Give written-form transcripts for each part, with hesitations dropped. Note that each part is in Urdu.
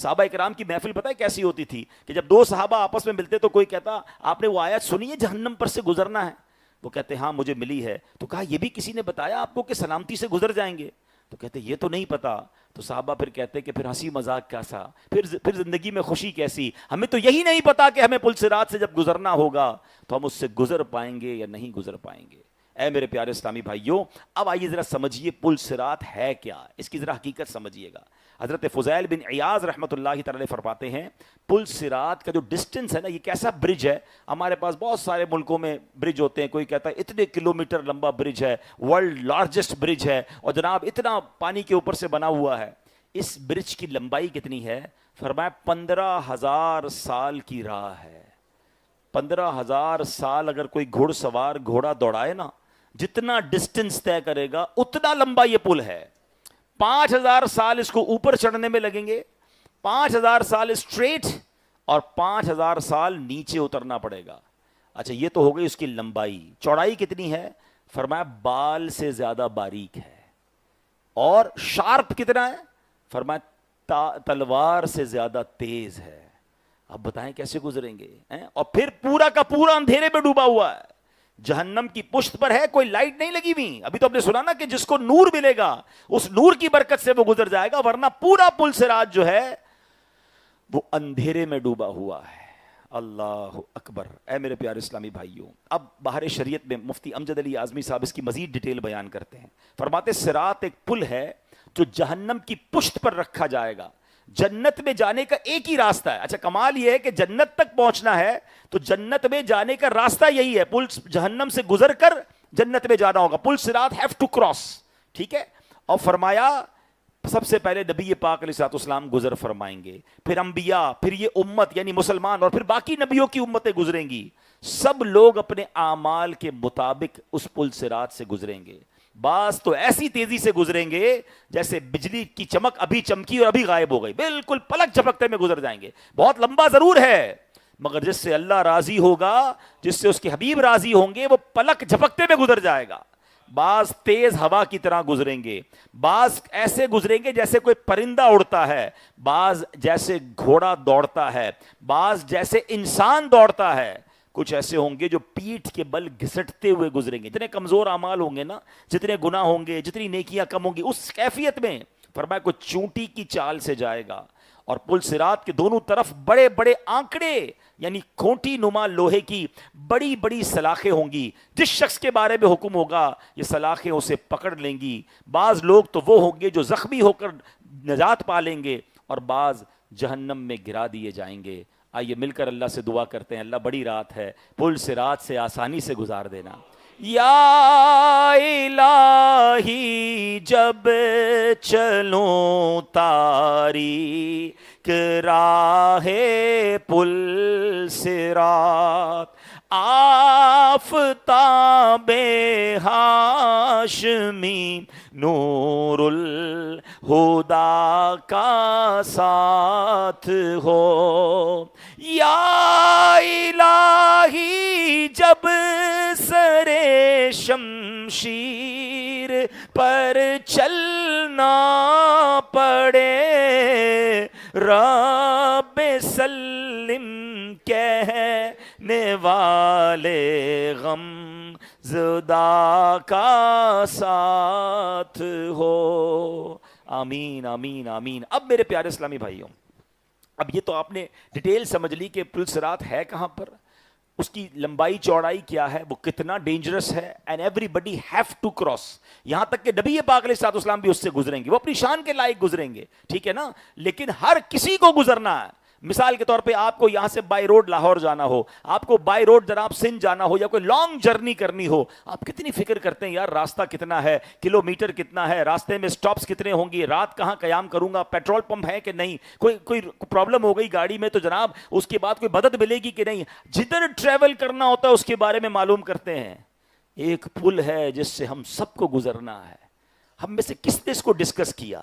صحابہ کرام کی محفل پتہ ہے کیسی ہوتی تھی کہ جب دو صحابہ آپس میں ملتے تو کوئی کہتا آپ نے وہ آیت سنی ہے جہنم پر سے گزرنا ہے؟ وہ کہتے ہاں مجھے ملی ہے. تو کہا یہ بھی کسی نے بتایا آپ کو کہ سلامتی سے گزر جائیں گے؟ تو کہتے یہ تو نہیں پتا. تو صحابہ پھر کہتے کہ پھر ہنسی مذاق کیسا, پھر زندگی میں خوشی کیسی؟ ہمیں تو یہی نہیں پتا کہ ہمیں پل صراط سے جب گزرنا ہوگا تو ہم اس سے گزر پائیں گے یا نہیں گزر پائیں گے. اے میرے پیارے اسلامی بھائیوں, اب آئیے ذرا سمجھیے پل صراط ہے کیا, اس کی ذرا حقیقت سمجھیے گا. حضرت فضیل بن عیاض رحمۃ اللہ تعالی فرماتے ہیں پل صراط کا جو ڈسٹنس ہے نا, یہ کیسا برج ہے. ہمارے پاس بہت سارے ملکوں میں برج ہوتے ہیں, کوئی کہتا ہے اتنے کلومیٹر لمبا برج ہے, ورلڈ لارجسٹ برج ہے, اور جناب اتنا پانی کے اوپر سے بنا ہوا ہے. اس برج کی لمبائی کتنی ہے؟ فرمایا 15,000 سال کی راہ ہے. 15,000 سال اگر کوئی گھڑ سوار گھوڑا دوڑائے نا, جتنا ڈسٹنس طے کرے گا اتنا لمبا یہ پل ہے. 5,000 سال اس کو اوپر چڑھنے میں لگیں گے, 5,000 سال اسٹریٹ, اور 5,000 سال نیچے اترنا پڑے گا. اچھا یہ تو ہو گئی اس کی لمبائی. چوڑائی کتنی ہے؟ فرمایا بال سے زیادہ باریک ہے. اور شارپ کتنا ہے؟ فرمایا تلوار سے زیادہ تیز ہے. اب بتائیں کیسے گزریں گے؟ اور پھر پورا کا پورا اندھیرے میں ڈوبا ہوا ہے. جہنم کی پشت پر ہے, کوئی لائٹ نہیں لگی ہوئی. ابھی تو آپ نے سنا نا کہ جس کو نور ملے گا اس نور کی برکت سے وہ گزر جائے گا, ورنہ پورا پل صراط جو ہے وہ اندھیرے میں ڈوبا ہوا ہے. اللہ اکبر. اے میرے پیارے اسلامی بھائیوں, اب باہر شریعت میں مفتی امجد علی اعظمی صاحب اس کی مزید ڈیٹیل بیان کرتے ہیں. فرماتے صراط ایک پل ہے جو جہنم کی پشت پر رکھا جائے گا. جنت میں جانے کا ایک ہی راستہ ہے. اچھا کمال یہ ہے کہ جنت تک پہنچنا ہے تو جنت میں جانے کا راستہ یہی ہے, پل جہنم سے گزر کر جنت میں جانا ہوگا. پل صراط ہیو ٹو کراس, ٹھیک ہے. اور فرمایا سب سے پہلے نبی پاک علیہ الصلوۃ والسلام گزر فرمائیں گے, پھر انبیاء, پھر یہ امت یعنی مسلمان, اور پھر باقی نبیوں کی امتیں گزریں گی. سب لوگ اپنے اعمال کے مطابق اس پل صراط سے گزریں گے. بعض تو ایسی تیزی سے گزریں گے جیسے بجلی کی چمک ابھی چمکی اور ابھی غائب ہو گئی, بالکل پلک جھپکتے میں گزر جائیں گے. بہت لمبا ضرور ہے, مگر جس سے اللہ راضی ہوگا, جس سے اس کے حبیب راضی ہوں گے, وہ پلک جھپکتے میں گزر جائے گا. بعض تیز ہوا کی طرح گزریں گے, بعض ایسے گزریں گے جیسے کوئی پرندہ اڑتا ہے, بعض جیسے گھوڑا دوڑتا ہے, بعض جیسے انسان دوڑتا ہے. کچھ ایسے ہوں گے جو پیٹھ کے بل گھسٹتے ہوئے گزریں گے. جتنے کمزور اعمال ہوں گے نا, جتنے گناہ ہوں گے, جتنی نیکیاں کم ہوں گی, اس کیفیت میں فرمایا کوئی چونٹی کی چال سے جائے گا. اور پل صراط کے دونوں طرف بڑے بڑے آنکڑے یعنی کھونٹی نما لوہے کی بڑی بڑی سلاخیں ہوں گی. جس شخص کے بارے میں حکم ہوگا یہ سلاخیں اسے پکڑ لیں گی. بعض لوگ تو وہ ہوں گے جو زخمی ہو کر نجات پا لیں گے, اور بعض جہنم میں گرا دیے جائیں گے. آئیے مل کر اللہ سے دعا کرتے ہیں, اللہ بڑی رات ہے, پل صراط سے آسانی سے گزار دینا. یا الہی جب چلوں تاریک راہ پل صراط, آفتاب ہاشمی نور الہدا کا ساتھ ہو. یا الہی جب سرے شمشیر پر چلنا پڑے, رب سلم کہنے والے غم زدہ کا ساتھ ہو. آمین آمین آمین. اب میرے پیارے اسلامی بھائیوں, اب یہ تو آپ نے ڈیٹیل سمجھ لی کہ پل صراط ہے کہاں پر, اس کی لمبائی چوڑائی کیا ہے, وہ کتنا ڈینجرس ہے, and everybody have to cross. یہاں تک کہ نبی پاک علیہ الصلوۃ والسلام بھی اس سے گزریں گے, وہ اپنی شان کے لائق گزریں گے, ٹھیک ہے نا, لیکن ہر کسی کو گزرنا ہے. مثال کے طور پہ آپ کو یہاں سے بائی روڈ لاہور جانا ہو, آپ کو بائی روڈ جناب سندھ جانا ہو, یا کوئی لانگ جرنی کرنی ہو, آپ کتنی فکر کرتے ہیں یار راستہ کتنا ہے, کلومیٹر کتنا ہے, راستے میں سٹاپس کتنے ہوں گی, رات کہاں قیام کروں گا, پیٹرول پمپ ہے کہ نہیں, کوئی پرابلم ہو گئی گاڑی میں تو جناب اس کے بعد کوئی مدد ملے گی کہ نہیں. جدھر ٹریول کرنا ہوتا ہے اس کے بارے میں معلوم کرتے ہیں. ایک پل ہے جس سے ہم سب کو گزرنا ہے. ہم میں سے کس نے اس کو ڈسکس کیا,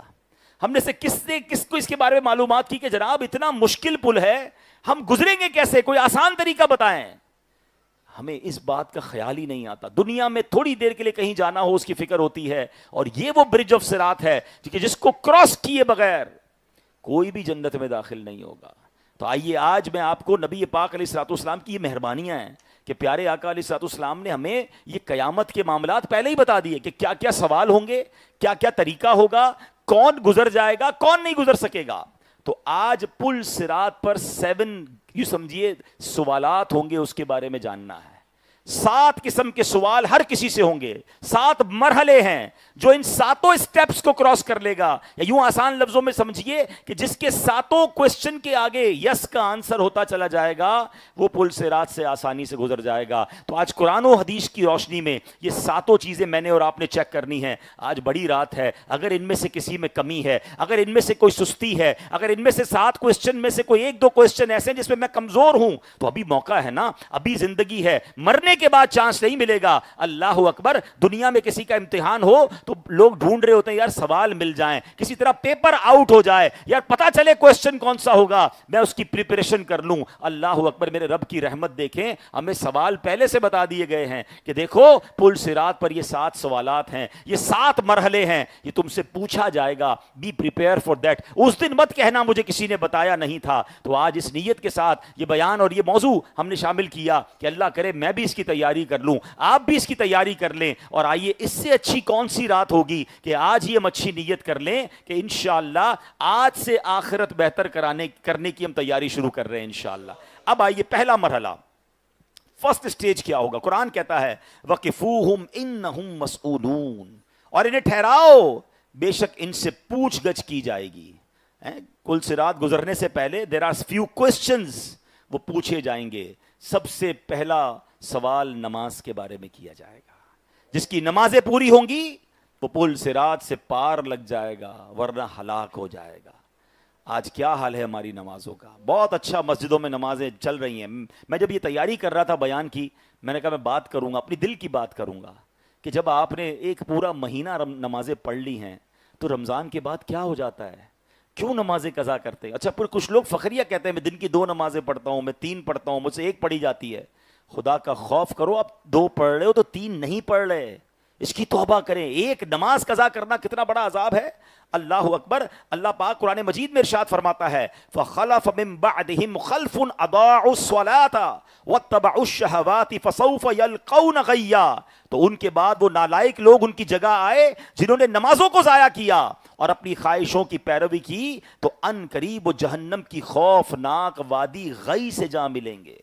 ہم نے سے کس کو اس کے بارے میں معلومات کی کہ جناب اتنا مشکل پل ہے, ہم گزریں گے کیسے, کوئی آسان طریقہ بتائیں. ہمیں اس بات کا خیال ہی نہیں آتا. دنیا میں تھوڑی دیر کے لیے کہیں جانا ہو اس کی فکر ہوتی ہے, اور یہ وہ برج آف صراط ہے کہ جس کو کراس کیے بغیر کوئی بھی جنت میں داخل نہیں ہوگا. تو آئیے آج میں آپ کو نبی پاک علیہ الصلوۃ والسلام کی یہ مہربانیاں ہیں کہ پیارے آقا علیہ الصلوۃ والسلام نے ہمیں یہ قیامت کے معاملات پہلے ہی بتا دیے کہ کیا کیا سوال ہوں گے, کیا کیا طریقہ ہوگا, کون گزر جائے گا, کون نہیں گزر سکے گا. تو آج پل صراط پر 7 یوں سمجھیے سوالات ہوں گے, اس کے بارے میں جاننا ہے. 7 قسم کے سوال ہر کسی سے ہوں گے. 7 مرحلے ہیں جو ان 7 سٹیپس کو کراس کر لے گا, یا یوں آسان لفظوں میں سمجھیے کہ جس کے 7 کوسچن کے آگے یس کا آنسر ہوتا چلا جائے گا وہ پل صراط سے آسانی سے گزر جائے گا. تو آج قرآن و حدیث کی روشنی میں یہ 7 چیزیں میں نے اور آپ نے چیک کرنی ہیں. آج بڑی رات ہے, اگر ان میں سے کسی میں کمی ہے, اگر ان میں سے کوئی سستی ہے, اگر ان میں سے 7 کوسچن میں سے کوئی 1-2 کوسچن ایسے ہیں جس میں میں کمزور ہوں, تو ابھی موقع ہے نا, ابھی زندگی ہے, مرنے کے بعد چانس نہیں ملے گا. اللہ اکبر, دنیا میں کسی کا امتحان ہو تو لوگ ڈھونڈ رہے ہوتے ہیں یار سوال مل جائیں, کسی طرح پیپر آؤٹ ہو جائے, یار پتہ چلے کوسچن کون سا ہوگا, میں اس کی پریپریشن کر لوں. اللہ اکبر, میرے رب کی رحمت دیکھیں, ہمیں سوال پہلے سے بتا دیے گئے ہیں کہ دیکھو پل صراط پر یہ 7 سوالات ہیں, یہ 7 مرحلے ہیں, یہ تم سے پوچھا جائے گا. Be prepare for that. اس دن مت کہنا مجھے کسی نے بتایا نہیں تھا. تو آج اس نیت کے ساتھ یہ بیان اور یہ موضوع ہم نے شامل کیا کہ اللہ کرے میں بھی اس کی تیاری کر لوں, آپ بھی اس کی تیاری کر لیں. اور آئیے اس سے اچھی کون سی رات ہوگی کہ آج ہی ہم اچھی نیت کر لیں کہ انشاءاللہ آج سے آخرت بہتر کرنے کی ہم تیاری شروع کر رہے ہیں انشاءاللہ. اب آئیے پہلا مرحلہ, فرسٹ سٹیج کیا ہوگا. قرآن کہتا ہے وَقِفُوهُمْ إِنَّهُمْ مَسْئُولُونَ, اور انہیں ٹھہراؤ, بے شک ان سے پوچھ گچھ کی جائے گی. پل صراط گزرنے سے پہلے there are few questions, وہ پوچھے جائیں گے. سب سے پہلا سوال نماز کے بارے میں کیا جائے گا. جس کی نمازیں پوری ہوں گی وہ پل صراط سے پار لگ جائے گا, ورنہ ہلاک ہو جائے گا. آج کیا حال ہے ہماری نمازوں کا. بہت اچھا مسجدوں میں نمازیں چل رہی ہیں. میں جب یہ تیاری کر رہا تھا بیان کی, میں نے کہا میں بات کروں گا, اپنی دل کی بات کروں گا کہ جب آپ نے ایک پورا مہینہ نمازیں پڑھ لی ہیں تو رمضان کے بعد کیا ہو جاتا ہے, کیوں نمازیں قضا کرتے ہیں. اچھا, پھر کچھ لوگ فخریہ کہتے ہیں میں دن کی 2 نمازیں پڑھتا ہوں, میں 3 پڑھتا ہوں, مجھ سے 1 پڑھی جاتی ہے. خدا کا خوف کرو, اب 2 پڑھ رہے ہو تو 3 نہیں پڑھ رہے, اس کی توبہ کریں. 1 نماز قضا کرنا کتنا بڑا عذاب ہے. اللہ اکبر. اللہ پاک قرآن مجید میں ارشاد فرماتا ہے فَخَلَفَ مِن بَعْدِهِمْ خَلْفٌ أَضَاعُوا الصَّلَاةَ وَاتَّبَعُوا الشَّهَوَاتِ فَسَوْفَ يَلْقَوْنَ غَيًّا. تو ان کے بعد وہ نالائق لوگ ان کی جگہ آئے جنہوں نے نمازوں کو ضائع کیا اور اپنی خواہشوں کی پیروی کی, تو ان قریب وہ جہنم کی خوفناک وادی غی سے جا ملیں گے.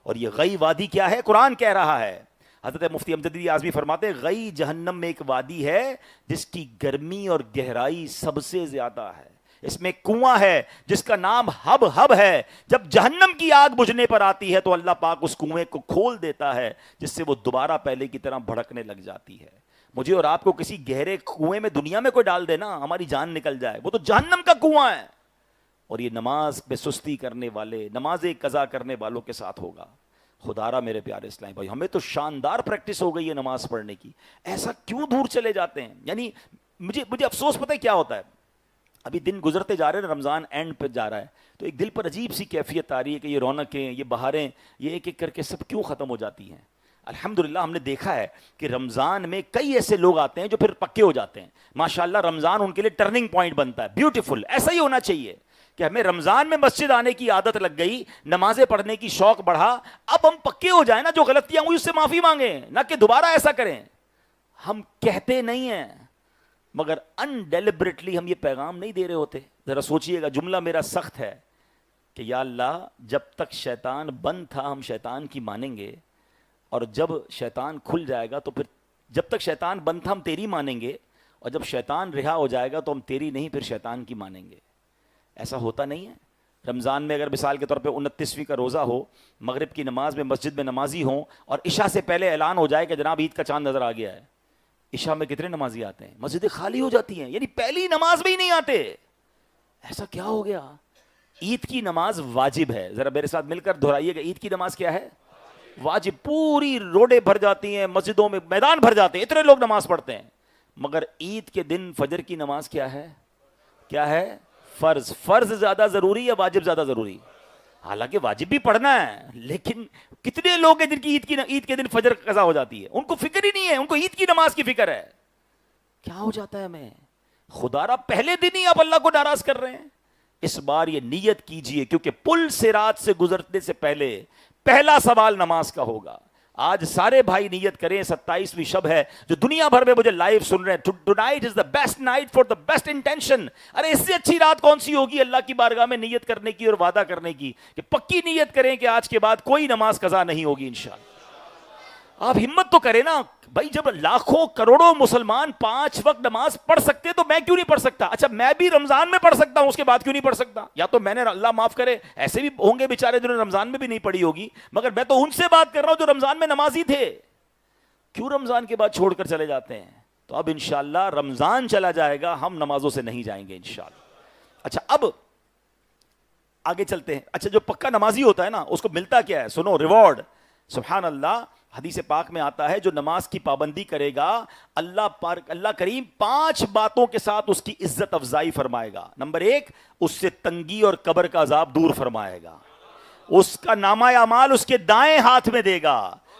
اور یہ غی وادی کیا ہے, قرآن کہہ رہا ہے. حضرت مفتی امجد اعظمی فرماتے ہیں غی جہنم میں ایک وادی ہے جس کی گرمی اور گہرائی سب سے زیادہ ہے. اس میں کنواں ہے جس کا نام ہب ہے. جب جہنم کی آگ بجھنے پر آتی ہے تو اللہ پاک اس کنویں کو کھول دیتا ہے جس سے وہ دوبارہ پہلے کی طرح بھڑکنے لگ جاتی ہے. مجھے اور آپ کو کسی گہرے کنویں میں دنیا میں کوئی ڈال دے نا, ہماری جان نکل جائے, وہ تو جہنم کا کنواں ہے. اور یہ نماز بے سستی کرنے والے, نماز قضا کرنے والوں کے ساتھ ہوگا. خدا را میرے پیارے اسلامی بھائی, ہمیں تو شاندار پریکٹس ہو گئی ہے نماز پڑھنے کی, ایسا کیوں دور چلے جاتے ہیں. یعنی مجھے افسوس پتہ ہے کیا ہوتا ہے, ابھی دن گزرتے جا رہے ہیں, رمضان اینڈ پہ جا رہا ہے, تو ایک دل پر عجیب سی کیفیت آ رہی ہے کہ یہ رونقیں, یہ بہاریں, یہ ایک ایک کر کے سب کیوں ختم ہو جاتی ہیں. الحمدللہ ہم نے دیکھا ہے کہ رمضان میں کئی ایسے لوگ آتے ہیں جو پھر پکے ہو جاتے ہیں. ماشاءاللہ رمضان ان کے لیے ٹرننگ پوائنٹ بنتا ہے. بیوٹیفل, ایسا ہی ہونا چاہیے کہ ہمیں رمضان میں مسجد آنے کی عادت لگ گئی, نمازیں پڑھنے کی شوق بڑھا, اب ہم پکے ہو جائیں نا, جو غلطیاں ہوئی اس سے معافی مانگیں, نہ کہ دوبارہ ایسا کریں. ہم کہتے نہیں ہیں مگر انڈیلیبریٹلی ہم یہ پیغام نہیں دے رہے ہوتے. ذرا سوچئے گا, جملہ میرا سخت ہے کہ یا اللہ جب تک شیطان بند تھا ہم شیطان کی مانیں گے, اور جب شیطان کھل جائے گا تو پھر, جب تک شیطان بند تھا ہم تیری مانیں گے, اور جب شیطان رہا ہو جائے گا تو ہم تیری نہیں پھر شیطان کی مانیں گے. ایسا ہوتا نہیں ہے. رمضان میں اگر مثال کے طور پہ 29ویں کا روزہ ہو, مغرب کی نماز میں مسجد میں نمازی ہوں, اور عشاء سے پہلے اعلان ہو جائے کہ جناب عید کا چاند نظر آ گیا ہے, عشاء میں کتنے نمازی آتے ہیں, مسجدیں خالی ہو جاتی ہیں, یعنی پہلی نماز میں ہی نہیں آتے. ایسا کیا ہو گیا؟ عید کی نماز واجب ہے. ذرا میرے ساتھ مل کر دہرائیے گا, عید کی نماز کیا ہے؟ واجب. پوری روڈیں بھر جاتی ہیں, مسجدوں میں میدان بھر جاتے ہیں, اتنے لوگ نماز پڑھتے ہیں. مگر عید کے دن فجر کی نماز کیا ہے؟ کیا ہے؟ فرض. فرض زیادہ ضروری یا واجب زیادہ ضروری؟ حالانکہ واجب بھی پڑھنا ہے, لیکن کتنے لوگ ہیں جن کی عید کے دن فجر قضا ہو جاتی ہے, ان کو فکر ہی نہیں ہے, ان کو عید کی نماز کی فکر ہے. کیا ہو جاتا ہے ہمیں؟ خدا را پہلے دن ہی آپ اللہ کو ناراض کر رہے ہیں. اس بار یہ نیت کیجئے، کیونکہ پل صراط سے گزرنے سے پہلے پہلا سوال نماز کا ہوگا۔ آج سارے بھائی نیت کریں، 27ویں شب ہے، جو دنیا بھر میں مجھے لائیو سن رہے ہیں، tonight is the best night for the best intention. ارے اس سے اچھی رات کون سی ہوگی اللہ کی بارگاہ میں نیت کرنے کی اور وعدہ کرنے کی کہ پکی نیت کریں کہ آج کے بعد کوئی نماز قضا نہیں ہوگی انشاءاللہ۔ آپ ہمت تو کریں نا بھائی، جب لاکھوں کروڑوں مسلمان 5 وقت نماز پڑھ سکتے تو میں کیوں نہیں پڑھ سکتا؟ اچھا میں بھی رمضان میں پڑھ سکتا ہوں، اس کے بعد کیوں نہیں پڑھ سکتا؟ یا تو میں نے، اللہ معاف کرے، ایسے بھی ہوں گے بیچارے جنہوں نے رمضان میں بھی نہیں پڑھی ہوگی، مگر میں تو ان سے بات کر رہا ہوں جو رمضان میں نمازی تھے، کیوں رمضان کے بعد چھوڑ کر چلے جاتے ہیں؟ تو اب انشاءاللہ رمضان چلا جائے گا، ہم نمازوں سے نہیں جائیں گے انشاءاللہ۔ اچھا اب آگے چلتے ہیں۔ اچھا جو پکا نمازی ہوتا ہے نا، اس کو ملتا کیا ہے؟ سنو، ریوارڈ۔ سبحان اللہ، حدیث پاک میں آتا ہے جو نماز کی پابندی کرے گا اللہ کریم 5 باتوں کے ساتھ اس کی عزت افزائی فرمائے گا۔ نمبر 1، اس سے تنگی اور قبر کا عذاب دور فرمائے گا، اس کا نامہ اعمال اس کے دائیں ہاتھ میں دے گا،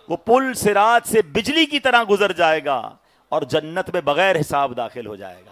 وہ پل صراط سے بجلی کی طرح گزر جائے گا اور جنت میں بغیر حساب داخل ہو جائے گا۔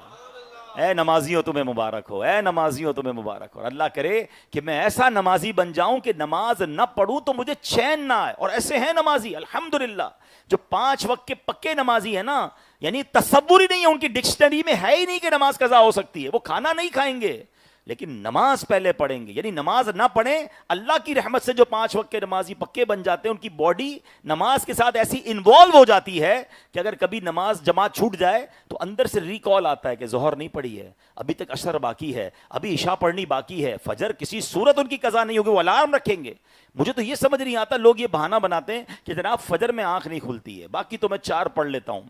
اے نمازیوں تمہیں مبارک ہو، اے نمازیوں تمہیں مبارک ہو۔ اللہ کرے کہ میں ایسا نمازی بن جاؤں کہ نماز نہ پڑھوں تو مجھے چین نہ آئے۔ اور ایسے ہیں نمازی الحمدللہ جو 5 وقت کے پکے نمازی ہیں نا، یعنی تصور ہی نہیں ہے، ان کی ڈکشنری میں ہے ہی نہیں کہ نماز قضا ہو سکتی ہے۔ وہ کھانا نہیں کھائیں گے لیکن نماز پہلے پڑھیں گے، یعنی نماز نہ پڑھیں، اللہ کی رحمت سے جو 5 وقت کے نمازی پکے بن جاتے ہیں، ان کی باڈی نماز کے ساتھ ایسی انوالو ہو جاتی ہے کہ اگر کبھی نماز جماعت چھوٹ جائے تو اندر سے ریکال آتا ہے کہ ظہر نہیں پڑھی ہے، ابھی تک عصر باقی ہے، ابھی عشاء پڑھنی باقی ہے، فجر کسی صورت ان کی قضا نہیں ہوگی، وہ الارم رکھیں گے۔ مجھے تو یہ سمجھ نہیں آتا، لوگ یہ بہانہ بناتے ہیں کہ جناب فجر میں آنکھ نہیں کھلتی ہے، باقی تو میں 4 پڑھ لیتا ہوں۔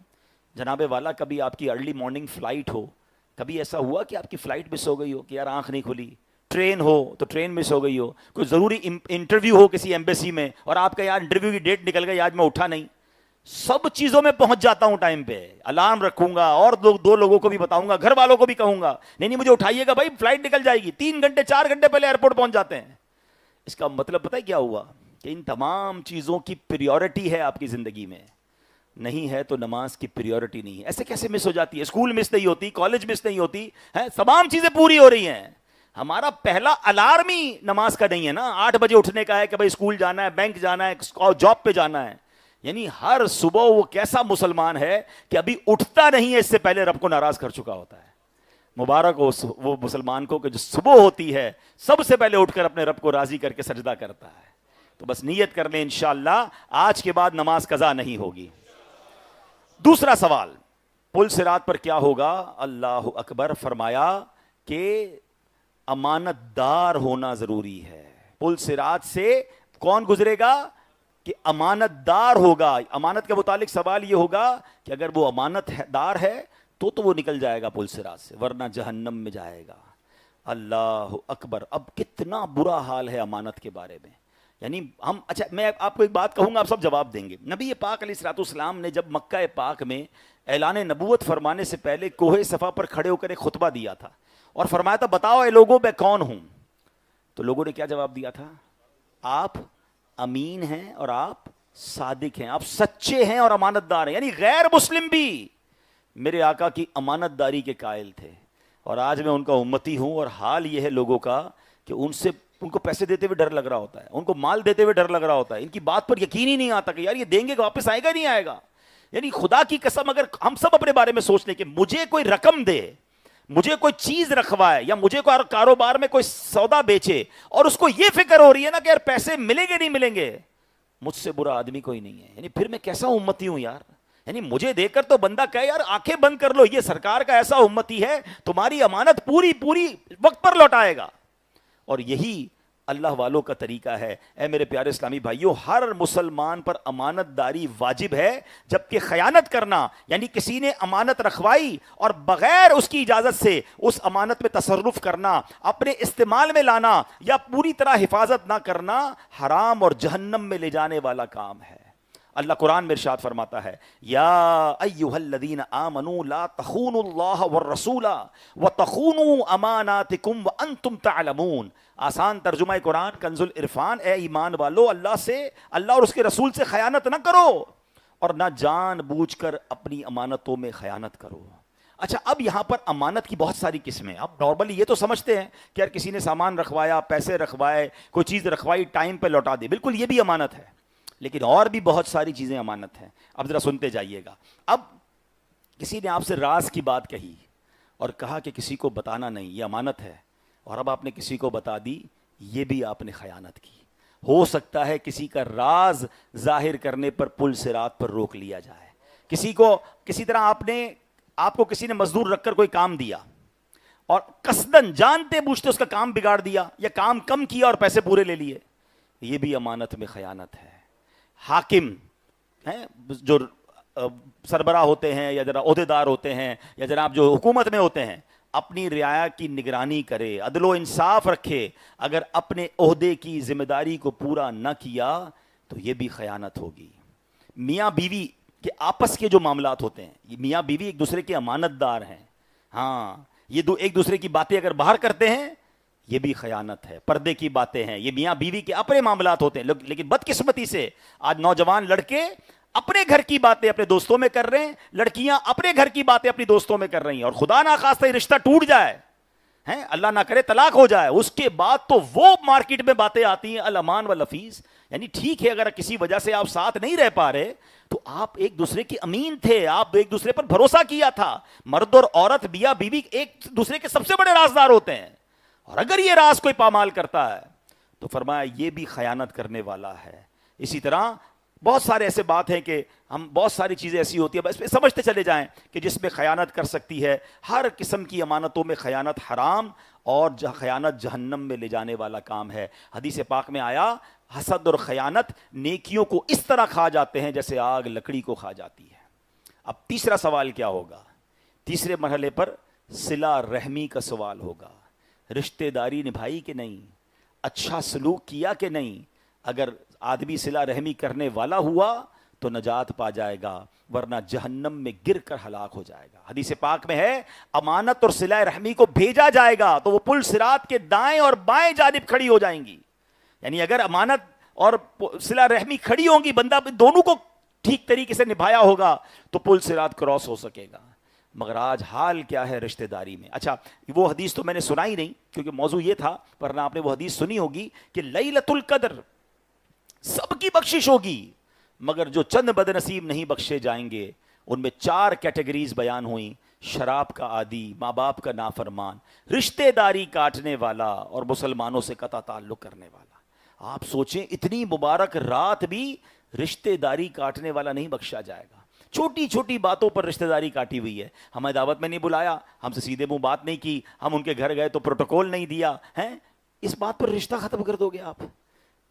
جناب والا، کبھی آپ کی ارلی مارننگ فلائٹ ہو، کبھی ایسا ہوا کہ آپ کی فلائٹ مس ہو گئی ہو کہ یار آنکھ نہیں کھلی؟ ٹرین ہو تو ٹرین مس ہو گئی ہو، کوئی ضروری انٹرویو ہو کسی ایمبیسی میں اور آپ کا یار انٹرویو کی ڈیٹ نکل گئی، آج میں اٹھا نہیں۔ سب چیزوں میں پہنچ جاتا ہوں ٹائم پہ، الارم رکھوں گا اور 2 لوگوں کو بھی بتاؤں گا، گھر والوں کو بھی کہوں گا نہیں مجھے اٹھائیے گا بھائی، فلائٹ نکل جائے گی۔ 3 گھنٹے 4 گھنٹے پہلے ایئرپورٹ پہنچ جاتے ہیں۔ اس کا مطلب پتہ ہے کیا ہوا؟ کہ ان تمام چیزوں کی پریورٹی ہے آپ کی زندگی میں، نہیں ہے تو نماز کی پریورٹی نہیں ہے۔ ایسے کیسے مس ہو جاتی ہے؟ اسکول مس نہیں ہوتی، کالج مس نہیں ہوتی ہے، تمام چیزیں پوری ہو رہی ہیں۔ ہمارا پہلا الارم ہی نماز کا نہیں ہے نا، 8 بجے اٹھنے کا ہے کہ بھائی اسکول جانا ہے، بینک جانا ہے، جاب پہ جانا ہے۔ یعنی ہر صبح وہ کیسا مسلمان ہے کہ ابھی اٹھتا نہیں ہے، اس سے پہلے رب کو ناراض کر چکا ہوتا ہے۔ مبارک ہو وہ مسلمان کو کہ جو صبح ہوتی ہے سب سے پہلے اٹھ کر اپنے رب کو راضی کر کے سجدہ کرتا ہے۔ تو بس نیت کر لیں انشاءاللہ آج کے بعد نماز قضا نہیں ہوگی۔ دوسرا سوال، پل صراط پر کیا ہوگا؟ اللہ اکبر، فرمایا کہ امانت دار ہونا ضروری ہے۔ پل صراط سے کون گزرے گا؟ کہ امانت دار ہوگا۔ امانت کے متعلق سوال یہ ہوگا کہ اگر وہ امانت دار ہے تو وہ نکل جائے گا پل صراط سے، ورنہ جہنم میں جائے گا۔ اللہ اکبر، اب کتنا برا حال ہے امانت کے بارے میں۔ یعنی ہم، اچھا میں آپ کو ایک بات کہوں گا، آپ سب جواب دیں گے۔ نبی پاک علیہ الصلوۃ والسلام نے جب مکہ پاک میں اعلان نبوت فرمانے سے پہلے کوہ صفا پر کھڑے ہو کر ایک خطبہ دیا تھا اور فرمایا تھا بتاؤ اے لوگوں میں کون ہوں؟ تو لوگوں نے کیا جواب دیا تھا؟ آپ امین ہیں اور آپ صادق ہیں، آپ سچے ہیں اور امانت دار ہیں۔ یعنی غیر مسلم بھی میرے آقا کی امانت داری کے قائل تھے، اور آج میں ان کا امتی ہوں، اور حال یہ ہے لوگوں کا کہ ان کو پیسے دیتے ہوئے ڈر لگ رہا ہوتا ہے، ان کو مال دیتے ہوئے ڈر لگ رہا ہوتا ہے، ان کی بات پر یقین ہی نہیں آتا کہ یار یہ دیں گے کہ واپس آئے گا نہیں آئے گا۔ یعنی خدا کی قسم اگر ہم سب اپنے بارے میں سوچ لیں کہ مجھے کوئی رقم دے، مجھے کوئی چیز رکھوائے، یا مجھے کوئی کاروبار میں کوئی سودا بیچے اور اس کو یہ فکر ہو رہی ہے نا کہ یار پیسے ملیں گے نہیں ملیں گے، مجھ سے برا آدمی کوئی نہیں ہے۔ یعنی پھر میں کیسا امتی ہوں یار؟ یعنی مجھے دیکھ کر تو بندہ کہے یار آنکھیں بند کر لو، یہ سرکار کا ایسا امتی ہے تمہاری امانت پوری وقت پر لوٹائے گا۔ اور یہی اللہ والوں کا طریقہ ہے۔ اے میرے پیارے اسلامی بھائیوں، ہر مسلمان پر امانت داری واجب ہے، جبکہ خیانت کرنا، یعنی کسی نے امانت رکھوائی اور بغیر اس کی اجازت سے اس امانت میں تصرف کرنا، اپنے استعمال میں لانا یا پوری طرح حفاظت نہ کرنا، حرام اور جہنم میں لے جانے والا کام ہے۔ اللہ قرآن میں ارشاد فرماتا ہے یا ایھا الذین آمنوا لا تخونوا اللہ والرسول وتخونوا اماناتکم وانتم تعلمون۔ آسان ترجمہ قرآن کنز العرفان، اے ایمان والو اللہ اور اس کے رسول سے خیانت نہ کرو اور نہ جان بوجھ کر اپنی امانتوں میں خیانت کرو۔ اچھا اب یہاں پر امانت کی بہت ساری قسمیں. اب نارملی یہ تو سمجھتے ہیں کہ یار کسی نے سامان رکھوایا, پیسے رکھوائے, کوئی چیز رکھوائی, ٹائم پہ لوٹا دی, بالکل یہ بھی امانت ہے, لیکن اور بھی بہت ساری چیزیں امانت ہیں. اب ذرا سنتے جائیے گا. اب کسی نے آپ سے راز کی بات کہی اور کہا کہ کسی کو بتانا نہیں, یہ امانت ہے, اور اب آپ نے کسی کو بتا دی, یہ بھی آپ نے خیانت کی. ہو سکتا ہے کسی کا راز ظاہر کرنے پر پل صراط پر روک لیا جائے. کسی طرح آپ کو کسی نے مزدور رکھ کر کوئی کام دیا اور قصدن جانتے بوجھتے اس کا کام بگاڑ دیا یا کام کم کیا اور پیسے پورے لے لیے, یہ بھی امانت میں خیانت ہے. حاکم ہیں جو سربراہ ہوتے ہیں یا ذرا عہدیدار ہوتے ہیں یا جناب جو حکومت میں ہوتے ہیں, اپنی رعایا کی نگرانی کرے, عدل و انصاف رکھے, اگر اپنے عہدے کی ذمہ داری کو پورا نہ کیا تو یہ بھی خیانت ہوگی. میاں بیوی کے آپس کے جو معاملات ہوتے ہیں, یہ میاں بیوی ایک دوسرے کے امانت دار ہیں, ہاں یہ ایک دوسرے کی باتیں اگر باہر کرتے ہیں یہ بھی خیانت ہے. پردے کی باتیں ہیں, یہ میاں بیوی کے اپنے معاملات ہوتے ہیں, لیکن بدقسمتی سے آج نوجوان لڑکے اپنے گھر کی باتیں اپنے دوستوں میں کر رہے ہیں, لڑکیاں اپنے گھر کی باتیں اپنی دوستوں میں کر رہی ہیں, اور خدا نہ خواستہ یہ رشتہ ٹوٹ جائے, ہیں اللہ نہ کرے طلاق ہو جائے, اس کے بعد تو وہ مارکیٹ میں باتیں آتی ہیں الامان واللفیظ. یعنی ٹھیک ہے اگر کسی وجہ سے آپ ساتھ نہیں رہ پا رہے تو آپ ایک دوسرے کے امین تھے, آپ ایک دوسرے پر بھروسہ کیا تھا. مرد اور عورت میاں بیوی ایک دوسرے کے سب سے بڑے رازدار ہوتے ہیں, اور اگر یہ راز کوئی پامال کرتا ہے تو فرمایا یہ بھی خیانت کرنے والا ہے. اسی طرح بہت سارے ایسے بات ہیں کہ ہم بہت ساری چیزیں ایسی ہوتی ہیں, بس پہ سمجھتے چلے جائیں کہ جس میں خیانت کر سکتی ہے. ہر قسم کی امانتوں میں خیانت حرام, اور خیانت جہنم میں لے جانے والا کام ہے. حدیث پاک میں آیا حسد اور خیانت نیکیوں کو اس طرح کھا جاتے ہیں جیسے آگ لکڑی کو کھا جاتی ہے. اب تیسرا سوال کیا ہوگا؟ تیسرے مرحلے پر صلہ رحمی کا سوال ہوگا. رشتہ داری نبھائی کہ نہیں, اچھا سلوک کیا کہ نہیں. اگر آدمی صلہ رحمی کرنے والا ہوا تو نجات پا جائے گا, ورنہ جہنم میں گر کر ہلاک ہو جائے گا. حدیث پاک میں ہے امانت اور صلہ رحمی کو بھیجا جائے گا تو وہ پل صراط کے دائیں اور بائیں جانب کھڑی ہو جائیں گی. یعنی اگر امانت اور صلہ رحمی کھڑی ہوں گی, بندہ دونوں کو ٹھیک طریقے سے نبھایا ہوگا تو پل صراط کراس ہو سکے گا. مگر آج حال کیا ہے رشتہ داری میں؟ اچھا وہ حدیث تو میں نے سنائی نہیں کیونکہ موضوع یہ تھا, ورنہ آپ نے وہ حدیث سنی ہوگی کہ لیلۃ القدر سب کی بخشش ہوگی, مگر جو چند بد نصیب نہیں بخشے جائیں گے ان میں 4 کیٹیگریز بیان ہوئیں. شراب کا عادی, ماں باپ کا نافرمان, رشتہ داری کاٹنے والا, اور مسلمانوں سے قطع تعلق کرنے والا. آپ سوچیں اتنی مبارک رات بھی رشتہ داری کاٹنے والا نہیں بخشا جائے گا. چھوٹی چھوٹی باتوں پر رشتہ داری کاٹی ہوئی ہے. ہمیں دعوت میں نہیں بلایا, ہم سے سیدھے منہ بات نہیں کی, ہم ان کے گھر گئے تو پروٹوکول نہیں دیا ہیں, اس بات پر رشتہ ختم کر دو گے آپ؟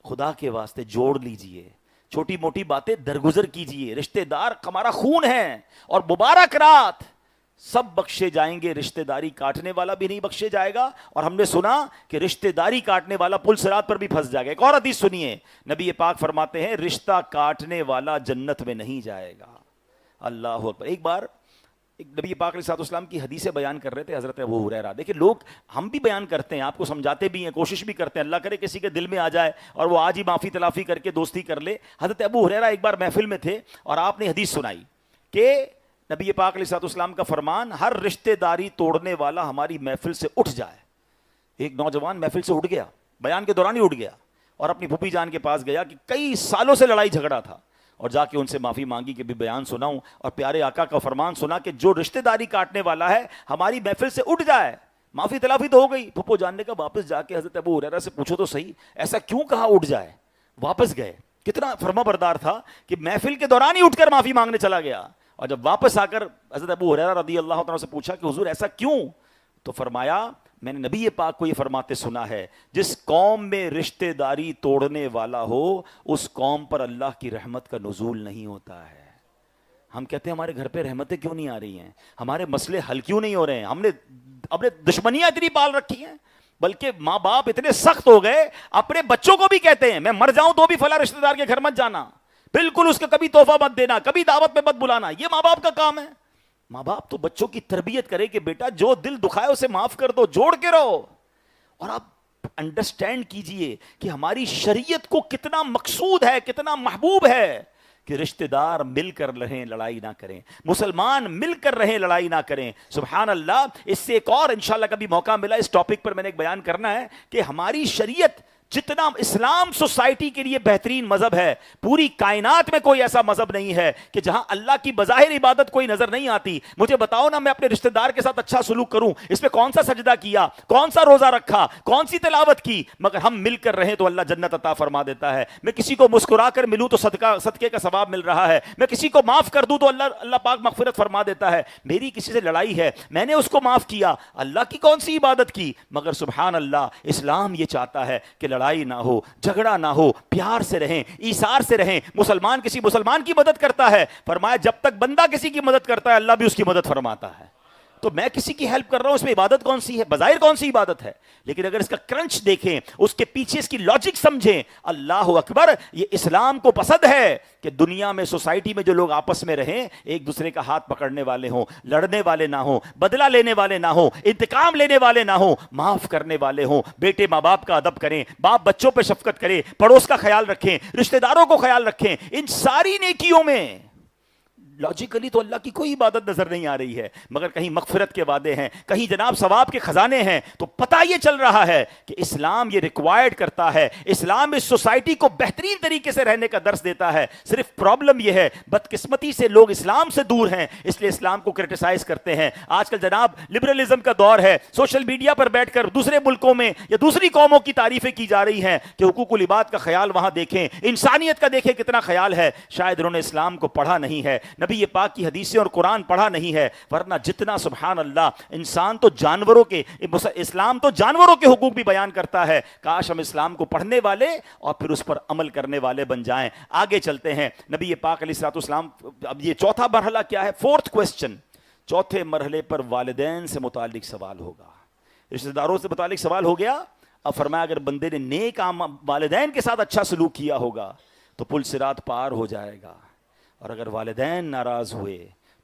خدا کے واسطے جوڑ لیجئے, چھوٹی موٹی باتیں درگزر کیجئے. رشتہ دار ہمارا خون ہے, اور مبارک رات سب بخشے جائیں گے, رشتہ داری کاٹنے والا بھی نہیں بخشے جائے گا. اور ہم نے سنا کہ رشتہ داری کاٹنے والا پل صراط پر بھی پھنس جائے گا. ایک اور حدیث سنیے, نبی پاک فرماتے ہیں رشتہ کاٹنے والا جنت میں نہیں جائے گا. اللہ اکبر. ایک بار ایک نبی پاک علیہ السلام کی حدیثیں بیان کر رہے تھے حضرت ابو ہریرہ. دیکھیں لوگ, ہم بھی بیان کرتے ہیں, آپ کو سمجھاتے بھی ہیں, کوشش بھی کرتے ہیں, اللہ کرے کسی کے دل میں آ جائے اور وہ آج ہی معافی تلافی کر کے دوستی کر لے. حضرت ابو ہریرہ ایک بار محفل میں تھے اور آپ نے حدیث سنائی کہ نبی پاک علیہ السلام کا فرمان, ہر رشتہ داری توڑنے والا ہماری محفل سے اٹھ جائے. ایک نوجوان محفل سے اٹھ گیا, بیان کے دوران ہی اٹھ گیا, اور اپنی پھوپھی جان کے پاس گیا کہ کئی سالوں سے لڑائی جھگڑا تھا, اور جا کے ان سے معافی مانگی کہ بھی بیان سناؤں, اور پیارے آقا کا فرمان سنا کہ جو رشتہ داری کاٹنے والا ہے ہماری محفل سے اٹھ جائے. معافی تلافی تو ہو گئی. پھپھو جاننے کا واپس جا کے حضرت ابو ہریرہ سے پوچھو تو صحیح, ایسا کیوں کہا اٹھ جائے؟ واپس گئے. کتنا فرما بردار تھا کہ محفل کے دوران ہی اٹھ کر معافی مانگنے چلا گیا. اور جب واپس آ کر حضرت ابو ہریرہ رضی اللہ تعالیٰ سے پوچھا کہ حضور ایسا کیوں, تو فرمایا میں نے نبی پاک کو یہ فرماتے سنا ہے, جس قوم میں رشتہ داری توڑنے والا ہو اس قوم پر اللہ کی رحمت کا نزول نہیں ہوتا ہے. ہم کہتے ہیں ہمارے گھر پہ رحمتیں کیوں نہیں آ رہی ہیں, ہمارے مسئلے حل کیوں نہیں ہو رہے ہیں, ہم نے دشمنیاں اتنی پال رکھی ہیں, بلکہ ماں باپ اتنے سخت ہو گئے اپنے بچوں کو بھی کہتے ہیں میں مر جاؤں تو بھی فلاں رشتہ دار کے گھر مت جانا, بالکل اس کا کبھی تحفہ مت دینا, کبھی دعوت میں مت بلانا. یہ ماں باپ کا کام ہے. ماں باپ تو بچوں کی تربیت کرے کہ بیٹا جو دل دکھائے اسے معاف کر دو, جوڑ کے رہو. اور آپ انڈرسٹینڈ کیجئے کہ ہماری شریعت کو کتنا مقصود ہے, کتنا محبوب ہے کہ رشتہ دار مل کر رہیں لڑائی نہ کریں، مسلمان مل کر رہیں لڑائی نہ کریں. سبحان اللہ. اس سے ایک اور انشاءاللہ کبھی موقع ملا اس ٹاپک پر میں نے ایک بیان کرنا ہے کہ ہماری شریعت جتنا اسلام سوسائٹی کے لیے بہترین مذہب ہے، پوری کائنات میں کوئی ایسا مذہب نہیں ہے کہ جہاں اللہ کی بظاہر عبادت کوئی نظر نہیں آتی. مجھے بتاؤ نا، میں اپنے رشتہ دار کے ساتھ اچھا سلوک کروں، اس میں کون سا سجدہ کیا، کون سا روزہ رکھا، کون سی تلاوت کی، مگر ہم مل کر رہیں تو اللہ جنت عطا فرما دیتا ہے. میں کسی کو مسکرا کر ملوں تو صدقے کا ثواب مل رہا ہے. میں کسی کو معاف کر دوں تو اللہ پاک مغفرت فرما دیتا ہے. میری کسی سے لڑائی ہے، میں نے اس کو معاف کیا، اللہ کی کون سی عبادت کی، مگر سبحان اللہ اسلام یہ چاہتا ہے کہ لڑائی نہ ہو، جھگڑا نہ ہو، پیار سے رہیں، ایثار سے رہیں. مسلمان کسی مسلمان کی مدد کرتا ہے، فرمایا جب تک بندہ کسی کی مدد کرتا ہے اللہ بھی اس کی مدد فرماتا ہے. تو میں کسی کی ہیلپ کر رہا ہوں، اس میں عبادت کون سی ہے، بظاہر کون سی عبادت ہے، لیکن اگر اس کا کرنچ دیکھیں، اس کے پیچھے اس کی لاجک سمجھیں، اللہ اکبر. یہ اسلام کو پسند ہے کہ دنیا میں سوسائٹی میں جو لوگ آپس میں رہیں ایک دوسرے کا ہاتھ پکڑنے والے ہوں، لڑنے والے نہ ہوں، بدلہ لینے والے نہ ہوں، انتقام لینے والے نہ ہوں، معاف کرنے والے ہوں. بیٹے ماں باپ کا ادب کریں، باپ بچوں پہ شفقت کرے، پڑوس کا خیال رکھیں، رشتہ داروں کو خیال رکھیں. ان ساری نیکیوں میں لاجیکلی تو اللہ کی کوئی عبادت نظر نہیں آ رہی ہے، مگر کہیں مغفرت کے وعدے ہیں، کہیں جناب ثواب کے خزانے ہیں. تو پتہ یہ چل رہا ہے کہ اسلام یہ ریکوائرڈ کرتا ہے، اسلام اس سوسائٹی کو بہترین طریقے سے رہنے کا درس دیتا ہے. صرف پرابلم یہ ہے بدقسمتی سے لوگ اسلام سے دور ہیں، اس لیے اسلام کو کرٹیسائز کرتے ہیں. آج کل جناب لبرلزم کا دور ہے، سوشل میڈیا پر بیٹھ کر دوسرے ملکوں میں یا دوسری قوموں کی تعریفیں کی جا رہی ہیں کہ حقوق العباد کا خیال وہاں دیکھیں، انسانیت کا دیکھیں کتنا خیال ہے. شاید انہوں نے اسلام کو پڑھا نہیں ہے، نبی پاک کی حدیثیں اور قرآن پڑھا نہیں ہے، ورنہ جتنا سبحان اللہ انسان تو جانوروں کے، اسلام تو جانوروں کے حقوق بھی بیان کرتا ہے. کاش ہم اسلام کو پڑھنے والے اور پھر اس پر عمل کرنے والے بن جائیں. آگے چلتے ہیں. نبی پاک علیہ الصلوۃ والسلام، اب یہ چوتھا مرحلہ کیا ہے، فورتھ کوسچن. چوتھے مرحلے پر والدین سے متعلق سوال ہوگا، رشتہ داروں سے متعلق سوال ہو گیا. اب فرمایا اگر بندے نے نیک والدین کے ساتھ اچھا سلوک کیا ہوگا تو پل صراط پار ہو جائے گا، اور اگر والدین ناراض ہوئے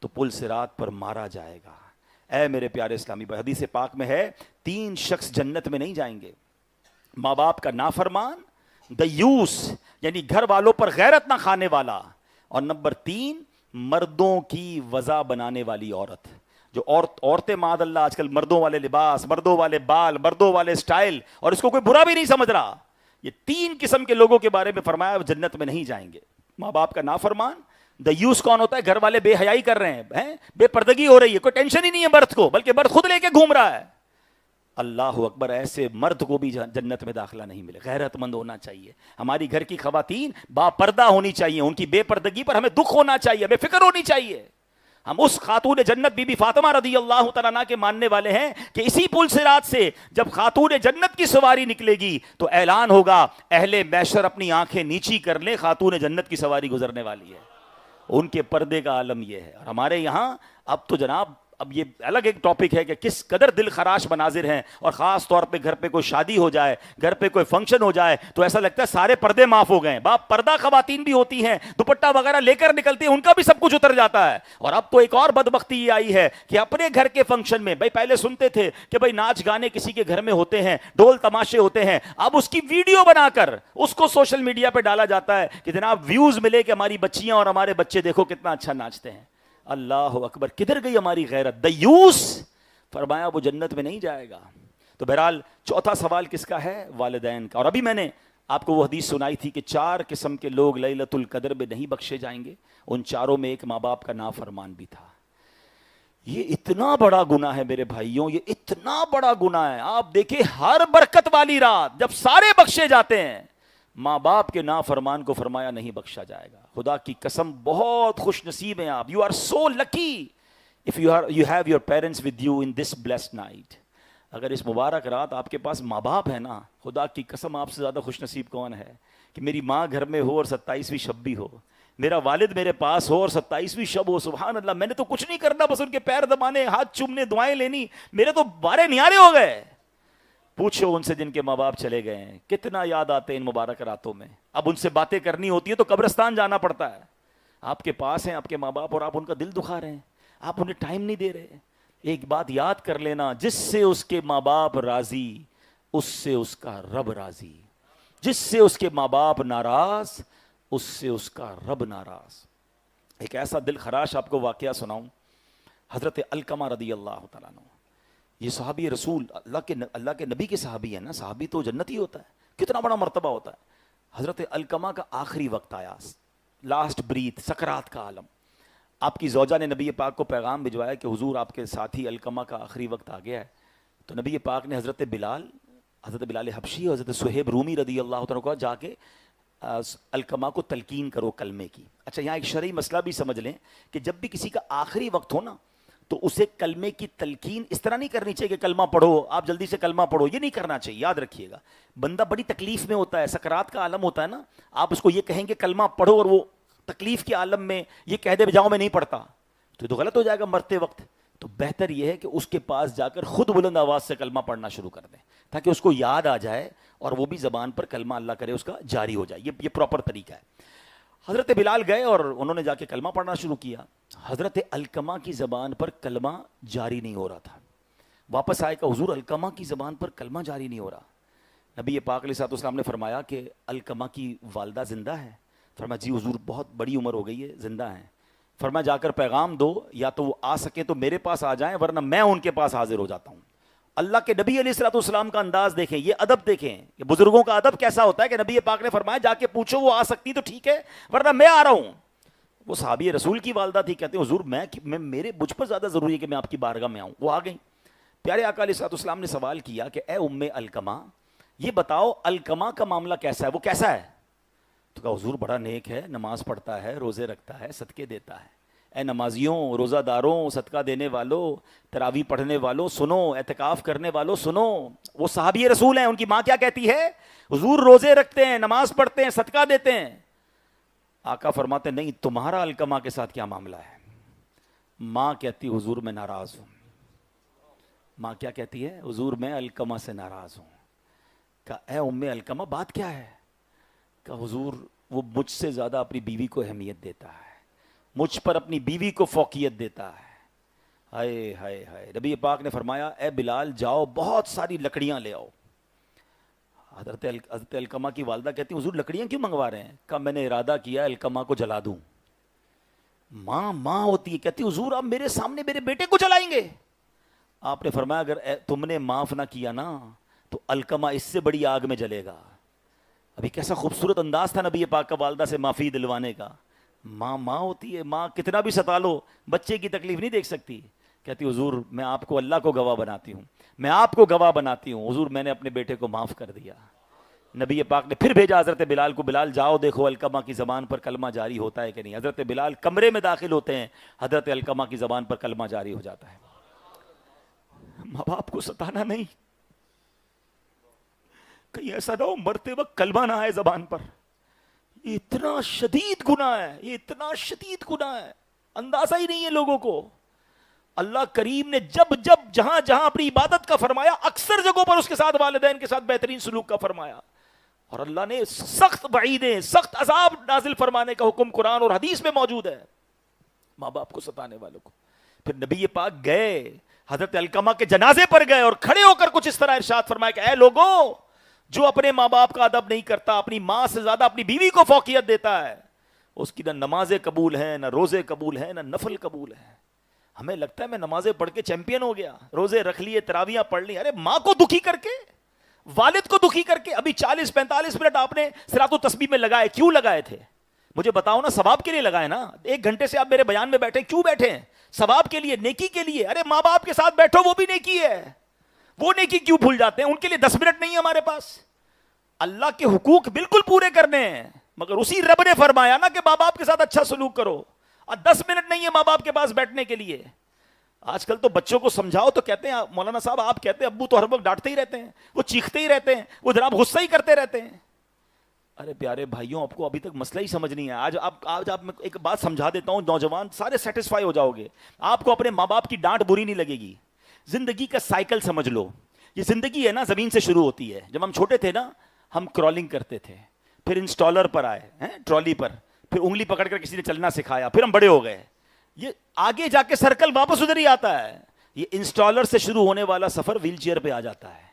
تو پل صراط پر مارا جائے گا. اے میرے پیارے اسلامی بھائی، حدیث پاک میں ہے 3 شخص جنت میں نہیں جائیں گے: ماں باپ کا نافرمان، دیوس یعنی گھر والوں پر غیرت نہ کھانے والا، اور نمبر 3 مردوں کی وضع بنانے والی عورت. جو عورتیں معاذ اللہ آج کل مردوں والے لباس، مردوں والے بال، مردوں والے سٹائل، اور اس کو کوئی برا بھی نہیں سمجھ رہا. یہ 3 قسم کے لوگوں کے بارے میں فرمایا وہ جنت میں نہیں جائیں گے: ماں باپ کا نافرمان. دیوس کون ہوتا ہے؟ گھر والے بے حیائی کر رہے ہیں، بے پردگی ہو رہی ہے، کوئی ٹینشن ہی نہیں ہے مرد کو، بلکہ مرد خود لے کے گھوم رہا ہے. اللہ اکبر. ایسے مرد کو بھی جنت میں داخلہ نہیں ملے. غیرت مند ہونا چاہیے. ہماری گھر کی خواتین با پردہ ہونی چاہیے، ان کی بے پردگی پر ہمیں دکھ ہونا چاہیے، ہمیں فکر ہونی چاہیے. ہم اس خاتون جنت بی بی فاطمہ رضی اللہ تعالیٰ عنہ کے ماننے والے ہیں کہ اسی پل صراط سے جب خاتون جنت کی سواری نکلے گی تو اعلان ہوگا اہل محشر اپنی آنکھیں نیچی کر لیں، خاتون جنت کی سواری گزرنے والی ہے. ان کے پردے کا عالم یہ ہے. اور ہمارے یہاں اب تو جناب اب یہ الگ ایک ٹاپک ہے کہ کس قدر دل خراش مناظر ہیں، اور خاص طور پہ گھر پہ کوئی شادی ہو جائے، گھر پہ کوئی فنکشن ہو جائے تو ایسا لگتا ہے سارے پردے معاف ہو گئے. باپ پردہ خواتین بھی ہوتی ہیں، دوپٹہ وغیرہ لے کر نکلتی ہیں، ان کا بھی سب کچھ اتر جاتا ہے. اور اب تو ایک اور بدبختی یہ آئی ہے کہ اپنے گھر کے فنکشن میں، بھائی پہلے سنتے تھے کہ بھائی ناچ گانے کسی کے گھر میں ہوتے ہیں، ڈھول تماشے ہوتے ہیں، اب اس کی ویڈیو بنا کر اس کو سوشل میڈیا پہ ڈالا جاتا ہے کہ جناب ویوز ملے کہ ہماری بچیاں اور ہمارے بچے دیکھو کتنا اچھا ناچتے ہیں. اللہ اکبر. کدھر گئی ہماری غیرت؟ دیوس فرمایا وہ جنت میں نہیں جائے گا. تو بہرحال چوتھا سوال کس کا ہے؟ والدین کا. اور ابھی میں نے آپ کو وہ حدیث سنائی تھی کہ 4 قسم کے لوگ لیلۃ القدر میں نہیں بخشے جائیں گے. ان چاروں میں ایک ماں باپ کا نافرمان بھی تھا. یہ اتنا بڑا گناہ ہے میرے بھائیوں، یہ اتنا بڑا گناہ ہے. آپ دیکھیں ہر برکت والی رات جب سارے بخشے جاتے ہیں، ماں باپ کے نافرمان کو فرمایا نہیں بخشا جائے گا. خدا کی قسم بہت خوش نصیب ہیں آپ. You are so lucky if you have your parents with you in this blessed night. اگر اس مبارک رات آپ کے پاس ماں باپ ہے نا، خدا کی قسم آپ سے زیادہ خوش نصیب کون ہے کہ میری ماں گھر میں ہو اور 27ویں شب بھی ہو، میرا والد میرے پاس ہو اور 27ویں شب ہو. سبحان اللہ. میں نے تو کچھ نہیں کرنا، بس ان کے پیر دبانے، ہاتھ چومنے، دعائیں لینی، میرے تو بارے نیارے ہو گئے. پوچھو ان سے جن کے ماں باپ چلے گئے ہیں کتنا یاد آتے ہیں ان مبارک راتوں میں. اب ان سے باتیں کرنی ہوتی ہے تو قبرستان جانا پڑتا ہے. آپ کے پاس ہیں آپ کے ماں باپ اور آپ ان کا دل دکھا رہے ہیں، آپ انہیں ٹائم نہیں دے رہے. ایک بات یاد کر لینا، جس سے اس کے ماں باپ راضی اس سے اس کا رب راضی، جس سے اس کے ماں باپ ناراض اس سے اس کا رب ناراض. ایک ایسا دل خراش آپ کو واقعہ سناؤں. حضرت علقمہ رضی اللہ تعالیٰ عنہ, یہ صحابی رسول اللہ کے نبی کے صحابی ہیں نا. صحابی تو جنتی ہوتا ہے, کتنا بڑا مرتبہ ہوتا ہے. حضرت علقمہ کا آخری وقت آیا, لاسٹ بریتھ, سکرات کا عالم. آپ کی زوجہ نے نبی پاک کو پیغام بھجوایا کہ حضور آپ کے ساتھی علقمہ کا آخری وقت آ گیا ہے. تو نبی پاک نے حضرت بلال حبشی اور حضرت صہیب رومی رضی اللہ عنہ کو جا کے علقمہ کو تلقین کرو کلمے کی. اچھا, یہاں ایک شرعی مسئلہ بھی سمجھ لیں کہ جب بھی کسی کا آخری وقت ہو نا تو اسے کلمے کی تلقین اس طرح نہیں کرنی چاہیے کہ کلمہ پڑھو, آپ جلدی سے کلمہ پڑھو, یہ نہیں کرنا چاہیے. یاد رکھیے گا, بندہ بڑی تکلیف میں ہوتا ہے, سکرات کا عالم ہوتا ہے نا, آپ اس کو یہ کہیں گے کلمہ پڑھو اور وہ تکلیف کے عالم میں یہ کہہ دے جاؤ میں نہیں پڑھتا, تو غلط ہو جائے گا مرتے وقت. تو بہتر یہ ہے کہ اس کے پاس جا کر خود بلند آواز سے کلمہ پڑھنا شروع کر دیں تاکہ اس کو یاد آ جائے اور وہ بھی زبان پر کلمہ اللہ کرے اس کا جاری ہو جائے. یہ پراپر طریقہ ہے. حضرت بلال گئے اور انہوں نے جا کے کلمہ پڑھنا شروع کیا. حضرت علقمہ کی زبان پر کلمہ جاری نہیں ہو رہا تھا. واپس آئے کہ حضور علقمہ کی زبان پر کلمہ جاری نہیں ہو رہا. نبی پاک علیہ الصلوۃ والسلام نے فرمایا کہ علقمہ کی والدہ زندہ ہے. فرمایا جی حضور بہت بڑی عمر ہو گئی ہے, زندہ ہیں. فرمایا جا کر پیغام دو, یا تو وہ آ سکے تو میرے پاس آ جائیں ورنہ میں ان کے پاس حاضر ہو جاتا ہوں. اللہ کے نبی علیہ الصلوۃ والسلام کا انداز دیکھیں, یہ ادب دیکھیں کہ بزرگوں کا ادب کیسا ہوتا ہے کہ نبی پاک نے فرمایا جا کے پوچھو وہ آ سکتی تو ٹھیک ہے ورنہ میں آ رہا ہوں. وہ صحابی رسول کی والدہ تھی, کہتے ہیں حضور میرے مجھ پر زیادہ ضروری ہے کہ میں آپ کی بارگاہ میں آؤں. وہ آ گئیں. پیارے آقا علیہ الصلوۃ والسلام نے سوال کیا کہ اے ام علقمہ, یہ بتاؤ علقمہ کا معاملہ کیسا ہے, وہ کیسا ہے؟ تو کہا حضور بڑا نیک ہے, نماز پڑھتا ہے, روزے رکھتا ہے, صدقے دیتا ہے. اے نمازیوں, روزہ داروں, صدقہ دینے والوں, تراویح پڑھنے والوں سنو, اعتکاف کرنے والوں سنو. وہ صحابی رسول ہیں, ان کی ماں کیا کہتی ہے؟ حضور روزے رکھتے ہیں, نماز پڑھتے ہیں, صدقہ دیتے ہیں. آقا فرماتے نہیں, تمہارا علقمہ کے ساتھ کیا معاملہ ہے؟ ماں کہتی حضور میں ناراض ہوں. ماں کیا کہتی ہے؟ حضور میں علقمہ سے ناراض ہوں. کہا اے ام علقمہ بات کیا ہے؟ کہا حضور وہ مجھ سے زیادہ اپنی بیوی کو اہمیت دیتا ہے, مجھ پر اپنی بیوی کو فوقیت دیتا ہے. ہائے ہائے ہائے. نبی پاک نے فرمایا اے بلال جاؤ بہت ساری لکڑیاں لے آؤ. حضرت علقمہ کی والدہ کہتی حضور لکڑیاں کیوں منگوا رہے ہیں؟ کہا میں نے ارادہ کیا علقمہ کو جلا دوں. ماں ہوتی ہے, کہتی حضور آپ میرے سامنے میرے بیٹے کو جلائیں گے؟ آپ نے فرمایا اگر تم نے معاف نہ کیا نا تو علقمہ اس سے بڑی آگ میں جلے گا. ابھی کیسا خوبصورت انداز تھا نبی پاک کا والدہ سے معافی دلوانے کا. ماں ہوتی ہے, ماں کتنا بھی ستا لو بچے کی تکلیف نہیں دیکھ سکتی. کہتی حضور میں آپ کو اللہ کو گواہ بناتی ہوں, میں آپ کو گواہ بناتی ہوں حضور میں نے اپنے بیٹے کو معاف کر دیا. نبی پاک نے پھر بھیجا حضرت بلال کو, بلال جاؤ دیکھو علقمہ کی زبان پر کلمہ جاری ہوتا ہے کہ نہیں. حضرت بلال کمرے میں داخل ہوتے ہیں, حضرت علقمہ کی زبان پر کلمہ جاری ہو جاتا ہے. ماں باپ کو ستانا نہیں, کہیں ایسا نہ ہو مرتے وقت کلمہ نہ آئے زبان پر. یہ اتنا شدید گناہ ہے, یہ اتنا شدید گناہ ہے, اندازہ ہی نہیں ہے لوگوں کو. اللہ کریم نے جب جہاں اپنی عبادت کا فرمایا اکثر جگہوں پر اس کے ساتھ والدین کے ساتھ بہترین سلوک کا فرمایا. اور اللہ نے سخت وعیدیں, سخت عذاب نازل فرمانے کا حکم قرآن اور حدیث میں موجود ہے ماں باپ کو ستانے والوں کو. پھر نبی پاک گئے حضرت علقمہ کے جنازے پر گئے اور کھڑے ہو کر کچھ اس طرح ارشاد فرمایا کہ اے لوگوں, جو اپنے ماں باپ کا ادب نہیں کرتا, اپنی ماں سے زیادہ اپنی بیوی کو فوقیت دیتا ہے, اس کی نہ نمازیں قبول ہیں, نہ روزے قبول ہیں, نہ نفل قبول ہیں. ہمیں لگتا ہے میں نمازیں پڑھ کے چیمپئن ہو گیا, روزے رکھ لیے, تراویحاں پڑھ لی. ارے ماں کو دکھی کر کے, والد کو دکھی کر کے. ابھی 40-45 منٹ آپ نے صراط التسبیح میں لگائے, کیوں لگائے تھے؟ مجھے بتاؤ نا, ثواب کے لیے لگائے نا. 1 گھنٹے سے آپ میرے بیان میں بیٹھے, کیوں بیٹھے ہیں؟ ثواب کے لیے, نیکی کے لیے. ارے ماں باپ کے ساتھ بیٹھو, وہ بھی نیکی ہے. وہ نیکی کیوں بھول جاتے ہیں؟ ان کے لیے 10 منٹ نہیں ہے ہمارے پاس. اللہ کے حقوق بالکل پورے کرنے ہیں, مگر اسی رب نے فرمایا نا کہ ماں باپ کے ساتھ اچھا سلوک کرو. اور 10 منٹ نہیں ہے ماں باپ کے پاس بیٹھنے کے لیے. آج کل تو بچوں کو سمجھاؤ تو کہتے ہیں مولانا صاحب آپ کہتے ہیں ابو تو ہر وقت ڈانٹتے ہی رہتے ہیں, وہ چیختے ہی رہتے ہیں, وہ جناب غصہ ہی کرتے رہتے ہیں. ارے پیارے بھائیوں, آپ کو ابھی تک مسئلہ ہی سمجھ نہیں ہے. آج آپ میں ایک بات سمجھا دیتا ہوں, نوجوان سارے سیٹسفائی ہو جاؤ گے. آپ کو اپنے ماں باپ کی ڈانٹ بری نہیں لگے گی. زندگی کا سائیکل سمجھ لو. یہ زندگی ہے نا, زمین سے شروع ہوتی ہے. جب ہم چھوٹے تھے نا, ہم کرالنگ کرتے تھے, پھر انسٹالر پر آئے, ٹرالی پر, پھر انگلی پکڑ کر کسی نے چلنا سکھایا, پھر ہم بڑے ہو گئے. یہ آگے جا کے سرکل واپس ادھر ہی آتا ہے. یہ انسٹالر سے شروع ہونے والا سفر ویل چیئر پہ آ جاتا ہے,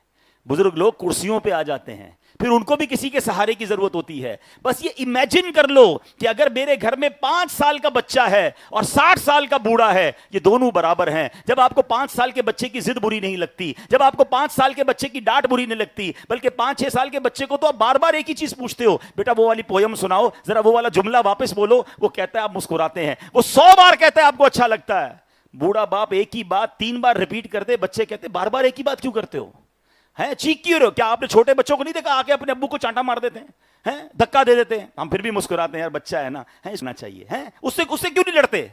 بزرگ لوگ کرسیوں پہ آ جاتے ہیں, پھر ان کو بھی کسی کے سہارے کی ضرورت ہوتی ہے. بس یہ امیجن کر لو کہ اگر میرے گھر میں 5 سال کا بچہ ہے اور 60 سال کا بوڑھا ہے, یہ دونوں برابر ہیں. جب آپ کو 5 سال کے بچے کی ضد بری نہیں لگتی, جب آپ کو 5 سال کے بچے کی ڈانٹ بری نہیں لگتی, بلکہ 5-6 سال کے بچے کو تو آپ بار بار ایک ہی چیز پوچھتے ہو, بیٹا وہ والی پویم سناؤ, ذرا وہ والا جملہ واپس بولو, وہ کہتا ہے آپ مسکراتے ہیں. وہ 100 بار کہتا ہے آپ کو اچھا لگتا ہے. بوڑھا باپ ایک ہی بات 3 بار ریپیٹ کرتے, بچے کہتے بار بار ایک ہی بات کیوں کرتے ہو, ہیں چیخ کیوں رہے ہو؟ کیا آپ نے چھوٹے بچوں کو نہیں دیکھا آ کے اپنے ابو کو چانٹا مار دیتے ہیں, دھکا دے دیتے ہیں؟ ہم پھر بھی مسکراتے ہیں, یار بچہ ہے نا, سننا چاہیے, اس سے کیوں نہیں لڑتے؟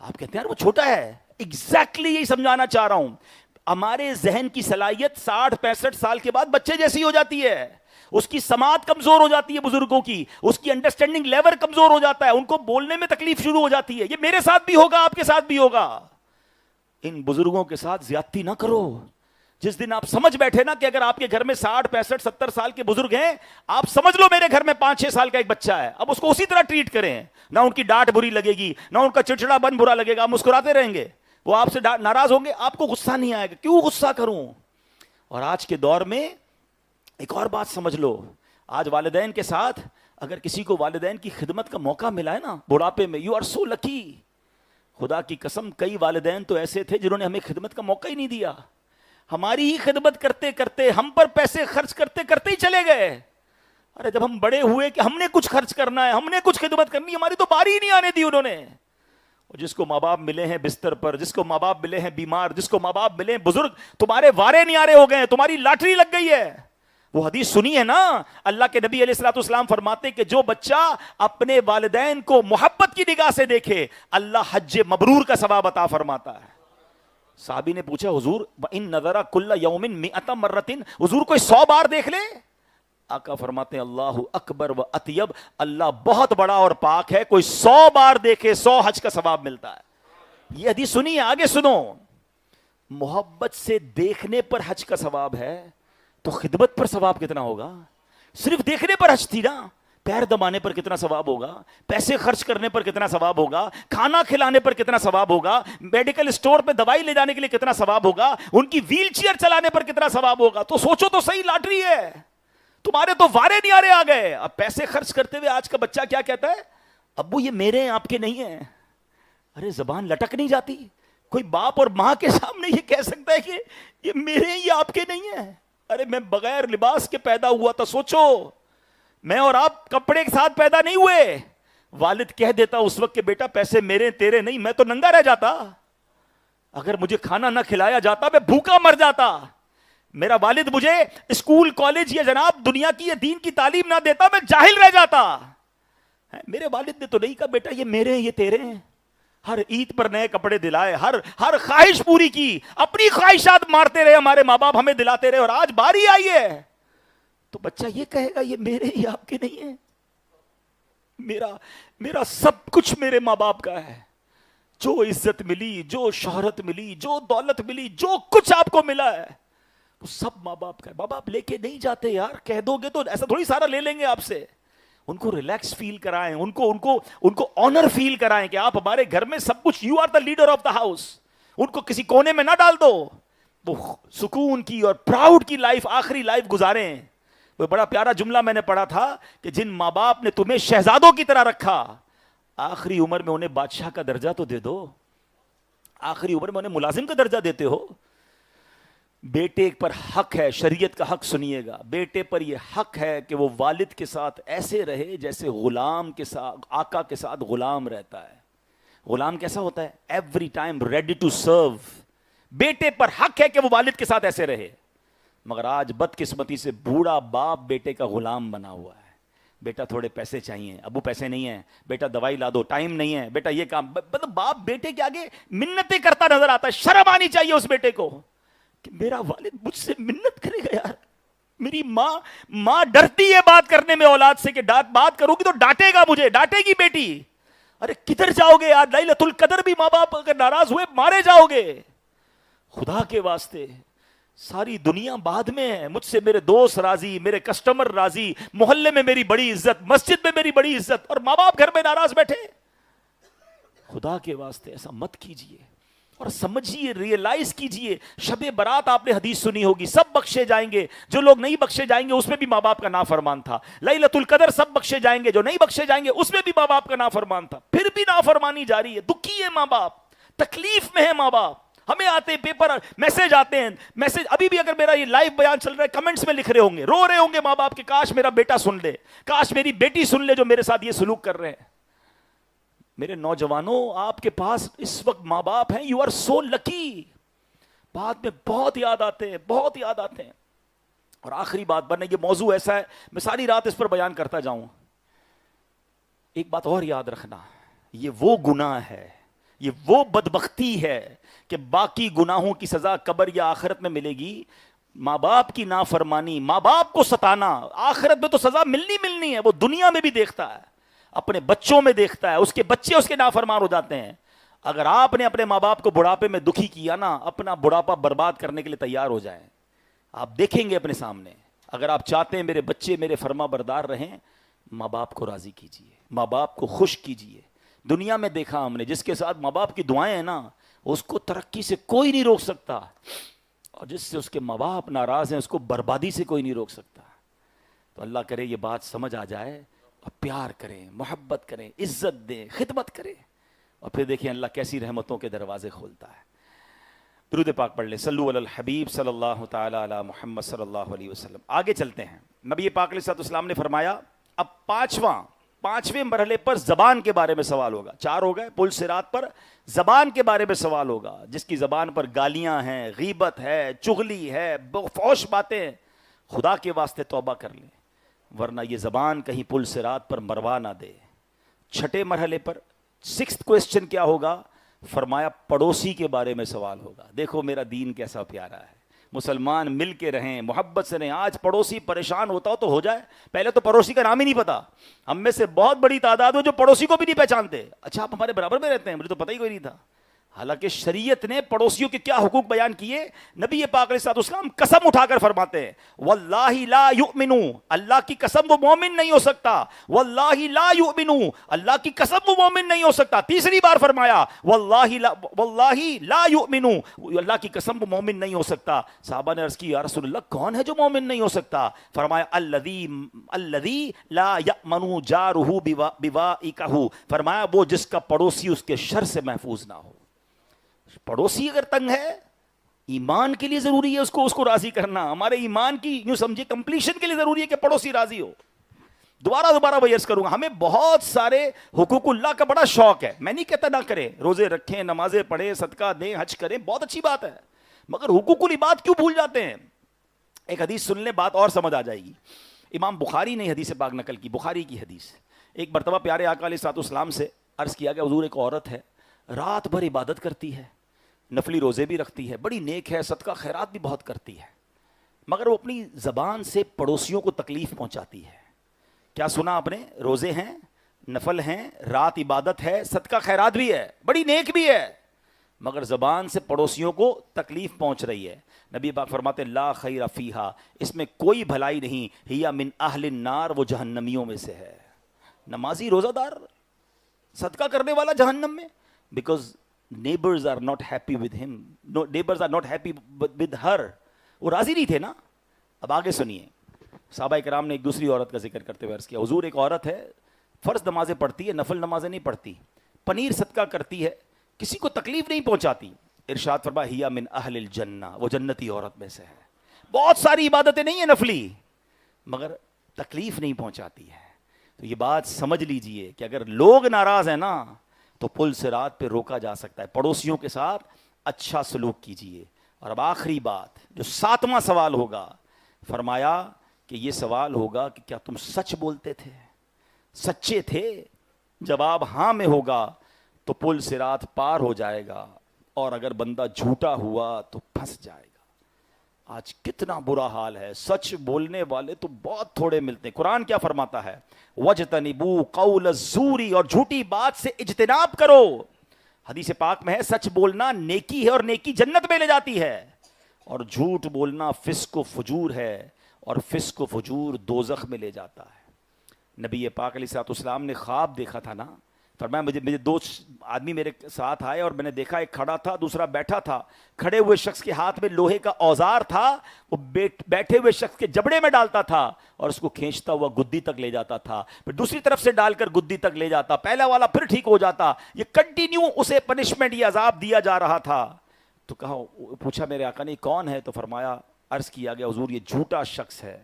آپ کہتے ہیں یار وہ چھوٹا ہے. ایگزیکٹلی یہی سمجھانا چاہ رہا ہوں. ہمارے ذہن کی صلاحیت 60-65 سال کے بعد بچے جیسی ہو جاتی ہے. اس کی سماعت کمزور ہو جاتی ہے بزرگوں کی, اس کی انڈرسٹینڈنگ لیول کمزور ہو جاتا ہے, ان کو بولنے میں تکلیف شروع ہو جاتی ہے. یہ میرے ساتھ بھی ہوگا, آپ کے ساتھ بھی ہوگا. ان بزرگوں کے ساتھ زیادتی نہ کرو. جس دن آپ سمجھ بیٹھے نا کہ اگر آپ کے گھر میں 60-65-70 سال کے بزرگ ہیں, آپ سمجھ لو میرے گھر میں 5-6 سال کا ایک بچہ ہے, اب اس کو اسی طرح ٹریٹ کریں. نہ ان کی ڈانٹ بری لگے گی, نہ ان کا چڑچڑا بن برا لگے گا, مسکراتے رہیں گے. وہ آپ سے ناراض ہوں گے, آپ کو غصہ نہیں آئے گا. کیوں غصہ کروں؟ اور آج کے دور میں ایک اور بات سمجھ لو, آج والدین کے ساتھ اگر کسی کو والدین کی خدمت کا موقع ملا ہے نا بڑھاپے میں, یو آر سو لکی. خدا کی قسم کئی والدین تو ایسے تھے جنہوں نے ہمیں خدمت کا موقع ہی نہیں دیا. ہماری ہی خدمت کرتے کرتے, ہم پر پیسے خرچ کرتے کرتے ہی چلے گئے. ارے جب ہم بڑے ہوئے کہ ہم نے کچھ خرچ کرنا ہے, ہم نے کچھ خدمت کرنی, ہماری تو باری ہی نہیں آنے دی انہوں نے. جس کو ماں باپ ملے ہیں بستر پر, جس کو ماں باپ ملے ہیں بیمار, جس کو ماں باپ ملے ہیں بزرگ, تمہارے وارے نہیں آ رہے ہو گئے, تمہاری لاٹری لگ گئی ہے. وہ حدیث سنی ہے نا, اللہ کے نبی علیہ الصلوۃ والسلام فرماتے کہ جو بچہ اپنے والدین کو محبت کی نگاہ سے دیکھے, اللہ حج مبرور کا ثواب عطا فرماتا ہے. صحابی نے پوچھا حضور ان نظر کل یوم 100 مرۃ, حضور کوئی 100 بار دیکھ لے؟ آقا فرماتے ہیں اللہ اکبر و اطیب, اللہ بہت بڑا اور پاک ہے, کوئی 100 بار دیکھے 100 حج کا ثواب ملتا ہے. یہ حدیث سنی ہے, آگے سنو. محبت سے دیکھنے پر حج کا ثواب ہے, تو خدمت پر ثواب کتنا ہوگا؟ صرف دیکھنے پر حج تھی نا, پیر دبانے پر کتنا ثواب ہوگا, پیسے خرچ کرنے پر کتنا ثواب ہوگا, کھانا کھلانے پر کتنا ثواب ہوگا, میڈیکل اسٹور پہ دوائی لے جانے کے لیے کتنا ثواب ہوگا, ان کی ویل چیئر چلانے پر کتنا ثواب ہوگا. تو سوچو تو صحیح, لاٹری ہے. تمہارے تو وارے نہیں آ رہے آ گئے. اب پیسے خرچ کرتے ہوئے آج کا بچہ کیا کہتا ہے, ابو یہ میرے ہیں آپ کے نہیں ہیں. ارے زبان لٹک نہیں جاتی؟ کوئی باپ اور ماں کے سامنے یہ کہہ سکتا ہے کہ یہ میرے ہیں, یہ آپ کے نہیں ہیں؟ ارے میں بغیر لباس کے پیدا ہوا تھا. سوچو, میں اور آپ کپڑے کے ساتھ پیدا نہیں ہوئے. والد کہہ دیتا اس وقت کہ بیٹا پیسے میرے تیرے نہیں, میں تو ننگا رہ جاتا. اگر مجھے کھانا نہ کھلایا جاتا میں بھوکا مر جاتا. میرا والد مجھے اسکول کالج یا جناب دنیا کی یا دین کی تعلیم نہ دیتا, میں جاہل رہ جاتا. میرے والد نے تو نہیں کہا بیٹا یہ میرے ہیں یہ تیرے ہیں. ہر عید پر نئے کپڑے دلائے, ہر خواہش پوری کی, اپنی خواہشات مارتے رہے ہمارے ماں باپ, ہمیں دلاتے رہے, اور آج باری آئی ہے تو بچہ یہ کہے گا یہ میرے ہی آپ کے نہیں ہیں. میرا سب کچھ میرے ماں باپ کا ہے. جو عزت ملی, جو شہرت ملی, جو دولت ملی, جو کچھ آپ کو ملا ہے وہ سب ماں باپ کا ہے. ماں باپ لے کے نہیں جاتے یار, کہہ دو گے تو ایسا تھوڑی سارا لے لیں گے آپ سے. ان کو ریلیکس فیل کرائیں, ان کو آنر فیل کرائیں کہ آپ ہمارے گھر میں سب کچھ, you are the leader of the house. ان کو کسی کونے میں نہ ڈال دو, وہ سکون کی اور پراؤڈ کی لائف, آخری لائف گزاریں. وہ بڑا پیارا جملہ میں نے پڑھا تھا کہ جن ماں باپ نے تمہیں شہزادوں کی طرح رکھا, آخری عمر میں انہیں بادشاہ کا درجہ تو دے دو. آخری عمر میں انہیں ملازم کا درجہ دیتے ہو. بیٹے پر حق ہے, شریعت کا حق سنیے گا, بیٹے پر یہ حق ہے کہ وہ والد کے ساتھ ایسے رہے جیسے غلام کے ساتھ, آقا کے ساتھ غلام رہتا ہے. غلام کیسا ہوتا ہے؟ Every time ready to serve. بیٹے پر حق ہے کہ وہ والد کے ساتھ ایسے رہے. مگر آج بدقسمتی سے بوڑھا باپ بیٹے کا غلام بنا ہوا ہے. بیٹا تھوڑے پیسے چاہیے, ابو پیسے نہیں ہیں, بیٹا دوائی لا دو, ٹائم نہیں ہے, بیٹا یہ کام. مطلب باپ بیٹے کے آگے منتیں کرتا نظر آتا ہے. شرم آنی چاہیے اس بیٹے کو کہ میرا والد مجھ سے منت کرے گا. یار میری ماں ڈرتی ہے بات کرنے میں اولاد سے کہ بات کروں گی تو ڈانٹے گا مجھے, ڈانٹے گی بیٹی. ارے کدھر جاؤ گے یار, لیلۃ القدر بھی ماں باپ اگر ناراض ہوئے مارے جاؤ گے. خدا کے واسطے ساری دنیا بعد میں ہے, مجھ سے میرے دوست راضی, میرے کسٹمر راضی, محلے میں میری بڑی عزت, مسجد میں میری بڑی عزت, اور ماں باپ گھر میں ناراض بیٹھے. خدا کے واسطے ایسا مت کیجئے. اور سمجھیے, ریئلائز کیجئے, شب برات آپ نے حدیث سنی ہوگی, سب بخشے جائیں گے, جو لوگ نہیں بخشے جائیں گے اس میں بھی ماں باپ کا نافرمان تھا. لیلۃ القدر سب بخشے جائیں گے, جو نہیں بخشے جائیں گے اس میں بھی ماں باپ کا نافرمان تھا. پھر بھی نافرمانی جاری ہے, دکھی ہے ماں باپ, تکلیف میں ہے ماں باپ. ہمیں آتے پیپر میسج آتے ہیں, میسج ابھی بھی اگر میرا یہ لائیو بیان چل رہا ہے کمنٹس میں لکھ رہے ہوں گے, رو رہے ہوں گے ماں باپ کے, کاش میرا بیٹا سن لے, کاش میری بیٹی سن لے جو میرے ساتھ یہ سلوک کر رہے ہیں. میرے نوجوانوں, آپ کے پاس اس وقت ماں باپ ہیں, یو آر سو لکی. بعد میں بہت یاد آتے ہیں, بہت یاد آتے ہیں. اور آخری بات, بننے یہ موضوع ایسا ہے میں ساری رات اس پر بیان کرتا جاؤں. ایک بات اور یاد رکھنا, یہ وہ گناہ ہے, یہ وہ بدبختی ہے کہ باقی گناہوں کی سزا قبر یا آخرت میں ملے گی. ماں باپ کی نافرمانی, ماں باپ کو ستانا, آخرت میں تو سزا ملنی ہے. وہ دنیا میں بھی دیکھتا ہے, اپنے بچوں میں دیکھتا ہے, اس کے بچے اس کے نافرمان ہو جاتے ہیں. اگر آپ نے اپنے ماں باپ کو بڑھاپے میں دکھی کیا نا, اپنا بڑھاپا برباد کرنے کے لیے تیار ہو جائیں. آپ دیکھیں گے اپنے سامنے. اگر آپ چاہتے ہیں میرے بچے میرے فرما بردار رہیں, ماں باپ کو راضی کیجئے, ماں باپ کو خوش کیجئے. دنیا میں دیکھا ہم نے, جس کے ساتھ ماں باپ کی دعائیں ہیں نا, اس کو ترقی سے کوئی نہیں روک سکتا, اور جس سے اس کے ماں باپ ناراض ہیں اس کو بربادی سے کوئی نہیں روک سکتا. تو اللہ کرے یہ بات سمجھ آ جائے, اور پیار کریں, محبت کریں, عزت دیں, خدمت کریں, اور پھر دیکھیں اللہ کیسی رحمتوں کے دروازے کھولتا ہے. درود پاک پڑھ لیں, صلو علی الحبیب صلی اللہ تعالی علی محمد صلی اللہ علیہ وسلم. آگے چلتے ہیں. نبی پاک علیہ الصلوۃ والسلام نے فرمایا, اب پانچویں مرحلے پر زبان کے بارے میں سوال ہوگا. 4 ہو گئے, پل صراط پر زبان کے بارے میں سوال ہوگا. جس کی زبان پر گالیاں ہیں, غیبت ہے, چغلی ہے, فحش باتیں, خدا کے واسطے توبہ کر لیں, ورنہ یہ زبان کہیں پل صراط پر مروا نہ دے. 6 مرحلے پر 6th کوسچن کیا ہوگا؟ فرمایا پڑوسی کے بارے میں سوال ہوگا. دیکھو میرا دین کیسا پیارا ہے, مسلمان مل کے رہیں, محبت سے رہیں. آج پڑوسی پریشان ہوتا ہو تو ہو جائے, پہلے تو پڑوسی کا نام ہی نہیں پتا. ہم میں سے بہت بڑی تعداد ہو جو پڑوسی کو بھی نہیں پہچانتے. اچھا آپ ہمارے برابر میں رہتے ہیں, مجھے تو پتہ ہی کوئی نہیں تھا. حالانکہ شریعت نے پڑوسیوں کے کیا حقوق بیان کیے. نبی پاک علیہ الصلوۃ والسلام قسم اٹھا کر فرماتے ہیں, واللہ لا یؤمنو, اللہ کی قسم وہ مومن نہیں ہو سکتا. واللہ لا یؤمنو, اللہ کی قسم وہ مومن نہیں ہو سکتا. تیسری بار فرمایا واللہ لا یؤمنو, اللہ کی قسم وہ مومن نہیں ہو سکتا. صحابہ نے عرض کی, یا رسول اللہ کون ہے جو مومن نہیں ہو سکتا؟ فرمایا الذی لا یأمن جارہ بوائقہ, فرمایا وہ جس کا پڑوسی اس کے شر سے محفوظ نہ ہو. پڑوسی اگر تنگ ہے, ایمان کے لیے ضروری ہے اس کو راضی کرنا. ہمارے ایمان کی یوں سمجھے کمپلیشن کے لیے ضروری ہے کہ پڑوسی راضی ہو. دوبارہ وہ عرض کروں گا, ہمیں بہت سارے حقوق اللہ کا بڑا شوق ہے. میں نہیں کہتا نہ کریں, روزے رکھیں, نمازیں پڑھیں, صدقہ دیں, حج کریں, بہت اچھی بات ہے, مگر حقوق العباد کیوں بھول جاتے ہیں؟ ایک حدیث سن لیں, بات اور سمجھ آ جائے گی. امام بخاری نے حدیث پاک نقل کی, بخاری کی حدیث. ایک مرتبہ پیارے آقا علیہ الصلوۃ والسلام سے عرض کیا کہ حضور ایک عورت ہے, رات بھر عبادت کرتی ہے, نفلی روزے بھی رکھتی ہے, بڑی نیک ہے, صدقہ خیرات بھی بہت کرتی ہے, مگر وہ اپنی زبان سے پڑوسیوں کو تکلیف پہنچاتی ہے. کیا سنا آپ نے؟ روزے ہیں, نفل ہیں, رات عبادت ہے, صدقہ خیرات بھی ہے, بڑی نیک بھی ہے, مگر زبان سے پڑوسیوں کو تکلیف پہنچ رہی ہے. نبی پاک فرماتے لا خیر فیہا, اس میں کوئی بھلائی نہیں, ہیا من اہل النار, وہ جہنمیوں میں سے ہے. نمازی, روزہ دار, صدقہ کرنے والا جہنم میں, because neighbors are not happy with him, no neighbors are not happy with her. وہ راضی نہیں تھے نا. اب آگے سنیے, صحابہ کرام نے ایک دوسری عورت کا ذکر کرتے ہوئے عرض کیا, حضور ایک عورت ہے, فرض نمازیں پڑھتی ہے, نفل نمازیں نہیں پڑھتی, پنیر صدقہ کرتی ہے, کسی کو تکلیف نہیں پہنچاتی. ارشاد فرمایا ہیا من اہل الجنہ, وہ جنتی عورت میں سے ہے. بہت ساری عبادتیں نہیں ہیں نفلی, مگر تکلیف نہیں پہنچاتی ہے. تو یہ بات سمجھ لیجئے کہ اگر لوگ ناراض ہیں نا تو پل صراط پہ روکا جا سکتا ہے. پڑوسیوں کے ساتھ اچھا سلوک کیجئے. اور اب آخری بات, جو 7واں سوال ہوگا, فرمایا کہ یہ سوال ہوگا کہ کیا تم سچ بولتے تھے, سچے تھے؟ جواب ہاں میں ہوگا تو پل صراط پار ہو جائے گا, اور اگر بندہ جھوٹا ہوا تو پھنس جائے گا. آج کتنا برا حال ہے, سچ بولنے والے تو بہت تھوڑے ملتے ہیں. قرآن کیا فرماتا ہے؟ وَاجْتَنِبُوا قَوْلَ الزُّورِ, اور جھوٹی بات سے اجتناب کرو. حدیث پاک میں ہے سچ بولنا نیکی ہے, اور نیکی جنت میں لے جاتی ہے, اور جھوٹ بولنا فسق و فجور ہے, اور فسق و فجور دوزخ میں لے جاتا ہے. نبی پاک علیہ الصلوۃ والسلام نے خواب دیکھا تھا نا, فرمایا مجھے دو آدمی میرے ساتھ آئے اور میں نے دیکھا ایک کھڑا تھا دوسرا بیٹھا تھا. کھڑے ہوئے شخص کے ہاتھ میں لوہے کا اوزار تھا, وہ بیٹھے ہوئے شخص کے جبڑے میں ڈالتا تھا اور اس کو کھینچتا ہوا گدی تک لے جاتا تھا, پھر دوسری طرف سے ڈال کر گدی تک لے جاتا, پہلا والا پھر ٹھیک ہو جاتا. یہ کنٹینیو اسے پنشمنٹ, یہ عذاب دیا جا رہا تھا. تو پوچھا میرے آقا نے کون ہے؟ تو فرمایا, عرض کیا گیا حضور یہ جھوٹا شخص ہے,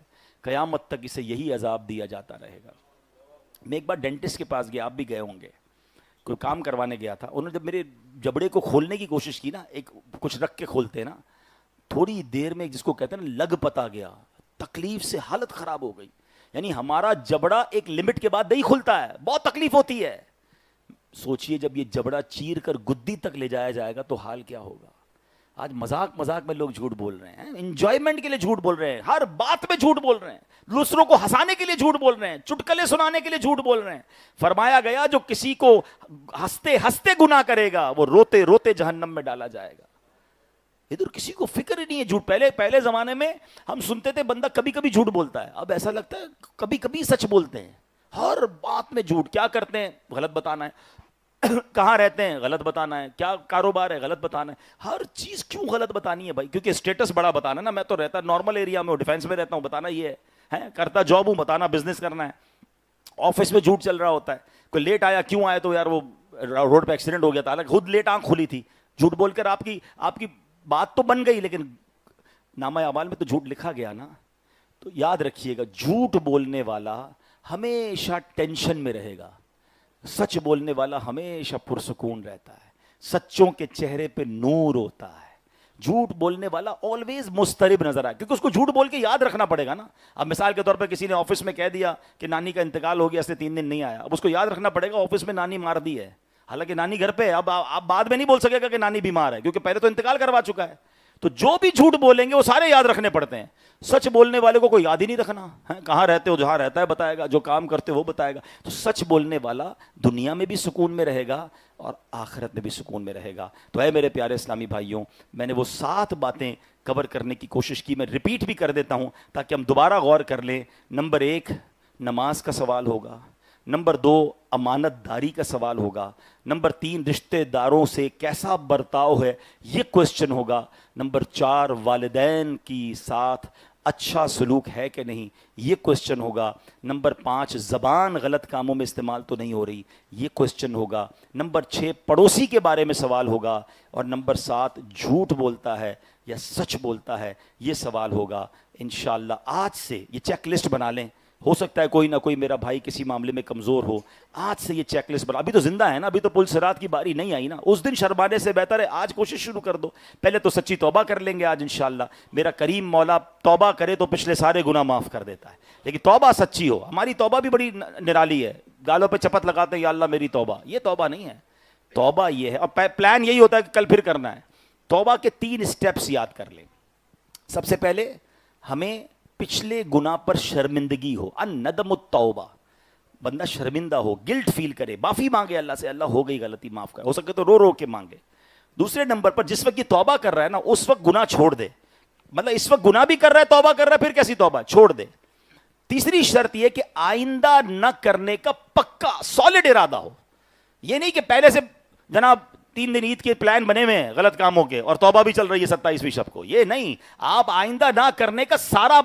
قیامت تک اسے یہی عذاب دیا جاتا رہے گا. میں ایک بار ڈینٹسٹ کے پاس گیا, آپ بھی گئے ہوں گے, کوئی کام کروانے گیا تھا. انہوں نے جب میرے جبڑے کو کھولنے کی کوشش کی نا, ایک کچھ رکھ کے کھولتے نا, تھوڑی دیر میں جس کو کہتے ہیں نا لگ پتا گیا, تکلیف سے حالت خراب ہو گئی. یعنی ہمارا جبڑا ایک لمٹ کے بعد نہیں کھلتا ہے, بہت تکلیف ہوتی ہے. سوچئے جب یہ جبڑا چیر کر گدی تک لے جایا جائے گا تو حال کیا ہوگا. آج مذاق میں لوگ جھوٹ بول رہے ہیں, انجوائمنٹ کے لیے جھوٹ بول رہے ہیں, ہر بات میں جھوٹ بول رہے ہیں, دوسروں کو ہنسانے کے لیے جھوٹ بول رہے ہیں, چٹکلے سنانے کے لیے جھوٹ بول رہے ہیں. فرمایا گیا جو کسی کو ہنستے ہنستے گناہ کرے گا وہ روتے روتے جہنم میں ڈالا جائے گا. ادھر کسی کو فکر ہی نہیں ہے جھوٹ. پہلے زمانے میں ہم سنتے تھے بندہ کبھی کبھی جھوٹ بولتا ہے, اب ایسا لگتا ہے کبھی کبھی سچ بولتے ہیں. ہر بات میں جھوٹ. کیا کرتے ہیں؟ غلط بتانا ہے. کہاں رہتے ہیں؟ غلط بتانا ہے. کیا کاروبار ہے؟ غلط بتانا ہے. ہر چیز کیوں غلط بتانی ہے بھائی؟ کیونکہ اسٹیٹس بڑا بتانا ہے نا. میں تو رہتا نارمل ایریا میں, ڈیفینس میں رہتا ہوں, بتانا یہ ہے, کرتا جاب ہوں, بتانا بزنس کرنا ہے. آفس میں جھوٹ چل رہا ہوتا ہے. کوئی لیٹ آیا, کیوں آیا؟ تو یار وہ روڈ پہ ایکسیڈنٹ ہو گیا تھا, حالانکہ خود لیٹ آنکھ کھلی تھی. جھوٹ بول کر آپ کی بات تو بن گئی, لیکن نامہ اعمال میں تو جھوٹ لکھا گیا نا. تو یاد رکھیے گا, جھوٹ بولنے والا ہمیشہ ٹینشن میں رہے گا, سچ بولنے والا ہمیشہ پرسکون رہتا ہے, سچوں کے چہرے پہ نور ہوتا ہے. جھوٹ بولنے والا آلویز مضطرب نظر آئے, کیونکہ اس کو جھوٹ بول کے یاد رکھنا پڑے گا نا. اب مثال کے طور پہ کسی نے آفس میں کہہ دیا کہ نانی کا انتقال ہو گیا, اس نے 3 دن نہیں آیا. اب اس کو یاد رکھنا پڑے گا آفس میں نانی مار دی ہے, حالانکہ نانی گھر پہ ہے. اب آپ بعد میں نہیں بول سکے گا کہ نانی بیمار ہے, کیونکہ پہلے تو انتقال کروا چکا ہے. تو جو بھی جھوٹ بولیں گے وہ سارے یاد رکھنے پڑتے ہیں. سچ بولنے والے کو کوئی یاد ہی نہیں رکھنا ہے, کہاں رہتے ہو, جہاں رہتا ہے بتائے گا, جو کام کرتے ہو وہ بتائے گا. تو سچ بولنے والا دنیا میں بھی سکون میں رہے گا اور آخرت میں بھی سکون میں رہے گا. تو اے میرے پیارے اسلامی بھائیوں, میں نے وہ 7 باتیں کور کرنے کی کوشش کی, میں ریپیٹ بھی کر دیتا ہوں تاکہ ہم دوبارہ غور کر لیں. نمبر 1 نماز کا سوال ہوگا. نمبر 2 امانت داری کا سوال ہوگا. نمبر 3 رشتہ داروں سے کیسا برتاؤ ہے, یہ کوشچن ہوگا. نمبر 4 والدین کی ساتھ اچھا سلوک ہے کہ نہیں, یہ کوشچن ہوگا. نمبر 5 زبان غلط کاموں میں استعمال تو نہیں ہو رہی, یہ کوشچن ہوگا. نمبر 6 پڑوسی کے بارے میں سوال ہوگا. اور نمبر 7 جھوٹ بولتا ہے یا سچ بولتا ہے, یہ سوال ہوگا. انشاءاللہ آج سے یہ چیک لسٹ بنا لیں. ہو سکتا ہے کوئی نہ کوئی میرا بھائی کسی معاملے میں کمزور ہو, آج سے یہ چیک لسٹ بنا. ابھی تو زندہ ہے نا, ابھی تو پل صراط کی باری نہیں آئی نا. اس دن شرمانے سے بہتر ہے آج کوشش شروع کر دو. پہلے تو سچی توبہ کر لیں گے آج انشاءاللہ. میرا کریم مولا توبہ کرے تو پچھلے سارے گناہ معاف کر دیتا ہے, لیکن توبہ سچی ہو. ہماری توبہ بھی بڑی نرالی ہے, گالوں پہ چپت لگاتے ہیں یا اللہ میری توبہ. یہ توبہ نہیں ہے. توبہ یہ ہے, اور پلان یہی ہوتا ہے کہ کل پھر کرنا ہے. توبہ کے 3 سٹیپس یاد کر لیں. سب سے پہلے ہمیں پچھلے گناہ پر شرمندگی ہو, الندم التوبہ, بندہ شرمندہ ہو, گلٹ فیل کرے, معافی مانگے اللہ سے, اللہ ہو گئی غلطی معاف کر, ہو سکے تو رو رو کے مانگے. دوسرے نمبر پر جس وقت یہ توبہ کر رہا ہے نا, اس وقت گناہ چھوڑ دے. مطلب اس وقت گناہ بھی کر رہا ہے, توبہ کر رہا ہے, پھر کیسی توبہ, چھوڑ دے. تیسری شرط یہ کہ آئندہ نہ کرنے کا پکا سالڈ ارادہ ہو. یہ نہیں کہ پہلے سے جناب 3 دن عید کے پلان بنے ہوئے ہیں غلط کاموں کے اور توبہ بھی چل رہی ہے 27ویں شب کو, یہ نہیں. آپ آئندہ نہ کرنے کا سارا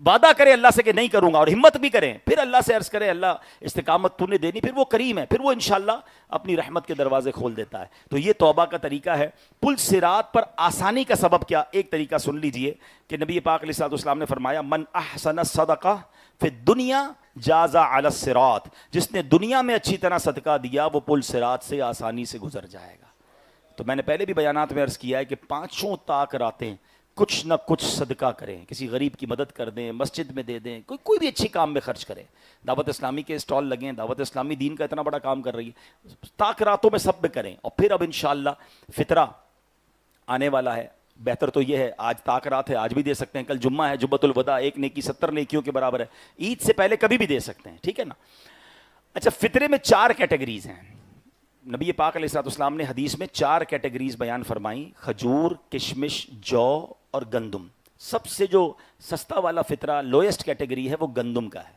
وعدہ کرے اللہ سے کہ نہیں کروں گا, اور ہمت بھی کریں, پھر اللہ سے عرض کرے اللہ استقامت تو نے دینی, پھر وہ کریم ہے, پھر وہ انشاءاللہ اپنی رحمت کے دروازے کھول دیتا ہے. تو یہ توبہ کا طریقہ ہے. پل صراط پر آسانی کا سبب کیا, ایک طریقہ سن لیجئے کہ نبی پاک علیہ الصلوۃ والسلام نے فرمایا من احسن الصدقہ فی الدنیا جاز علی الصراط, جس نے دنیا میں اچھی طرح صدقہ دیا وہ پل صراط سے آسانی سے گزر جائے گا. تو میں نے پہلے بھی بیانات میں عرض کیا ہے کہ 5 طاق راتیں کچھ نہ کچھ صدقہ کریں, کسی غریب کی مدد کر دیں, مسجد میں دے دیں, کوئی بھی اچھی کام میں خرچ کریں. دعوت اسلامی کے اسٹال لگیں, دعوت اسلامی دین کا اتنا بڑا کام کر رہی ہے, طاق راتوں میں سب میں کریں. اور پھر اب انشاءاللہ فطرہ آنے والا ہے, بہتر تو یہ ہے آج طاق رات ہے, آج بھی دے سکتے ہیں, کل جمعہ ہے, جمعۃ الوداع, 1 نیکی 70 نیکیوں کے برابر ہے, عید سے پہلے کبھی بھی دے سکتے ہیں, ٹھیک ہے نا. اچھا, فطرے میں 4 کیٹیگریز ہیں. نبی پاک علیہ الصلوۃ والسلام نے حدیث میں 4 کیٹیگریز بیان فرمائیں, کھجور, کشمش, جو اور گندم. سب سے جو سستا والا فطرہ لوئسٹ کیٹیگری ہے وہ گندم کا ہے,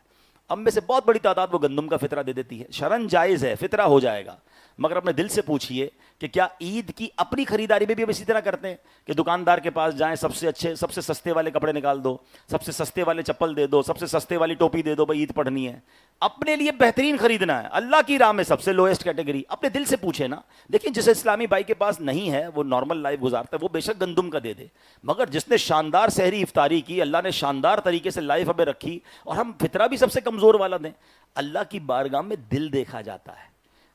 اب میں سے بہت بڑی تعداد وہ گندم کا فطرہ دے دیتی ہے، شرن جائز ہے، فطرہ ہو جائے گا، مگر اپنے دل سے پوچھئے کہ کیا عید کی اپنی خریداری میں بھی ہم اسی طرح کرتے ہیں کہ دکاندار کے پاس جائیں، سب سے اچھے سب سے سستے والے کپڑے نکال دو، سب سے سستے والے چپل دے دو، سب سے سستے والی ٹوپی دے دو، بھائی عید پڑھنی ہے، اپنے لیے بہترین خریدنا ہے، اللہ کی راہ میں سب سے لوئسٹ کیٹیگری، اپنے دل سے پوچھے نا۔ دیکھیں جس اسلامی بھائی کے پاس نہیں ہے، وہ نارمل لائف گزارتا ہے، وہ بے شک گندم کا دے دے، مگر جس نے شاندار سحری افطاری کی، اللہ نے شاندار طریقے سے لائف ہمیں رکھی، اور ہم فطرہ بھی سب سے کمزور والا دیں، اللہ کی بارگاہ میں دل دیکھا جاتا ہے۔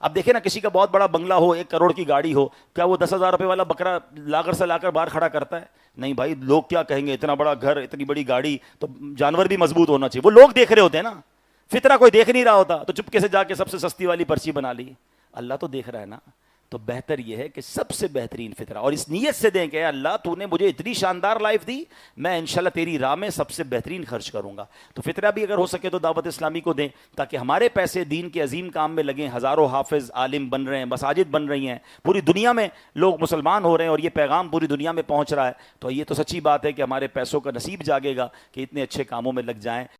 اب دیکھیں نا، کسی کا بہت بڑا بنگلہ ہو، 1 کروڑ کی گاڑی ہو، کیا وہ 10,000 روپے والا بکرا لا کر باہر کھڑا کرتا ہے؟ نہیں بھائی، لوگ کیا کہیں گے، اتنا بڑا گھر، اتنی بڑی گاڑی، تو جانور بھی مضبوط ہونا چاہیے، وہ لوگ دیکھ رہے ہوتے ہیں نا، فطرہ کوئی دیکھ نہیں رہا ہوتا، تو چپکے سے جا کے سب سے سستی والی پرچی بنا لی، اللہ تو دیکھ رہا ہے نا۔ تو بہتر یہ ہے کہ سب سے بہترین فطرہ، اور اس نیت سے دیں کہ اے اللہ تو نے مجھے اتنی شاندار لائف دی، میں انشاءاللہ تیری راہ میں سب سے بہترین خرچ کروں گا۔ تو فطرہ بھی اگر ہو سکے تو دعوت اسلامی کو دیں، تاکہ ہمارے پیسے دین کے عظیم کام میں لگیں، ہزاروں حافظ عالم بن رہے ہیں، مساجد بن رہی ہیں، پوری دنیا میں لوگ مسلمان ہو رہے ہیں، اور یہ پیغام پوری دنیا میں پہنچ رہا ہے، تو یہ تو سچی بات ہے کہ ہمارے پیسوں کا نصیب جاگے گا کہ اتنے اچھے کاموں میں لگ جائیں۔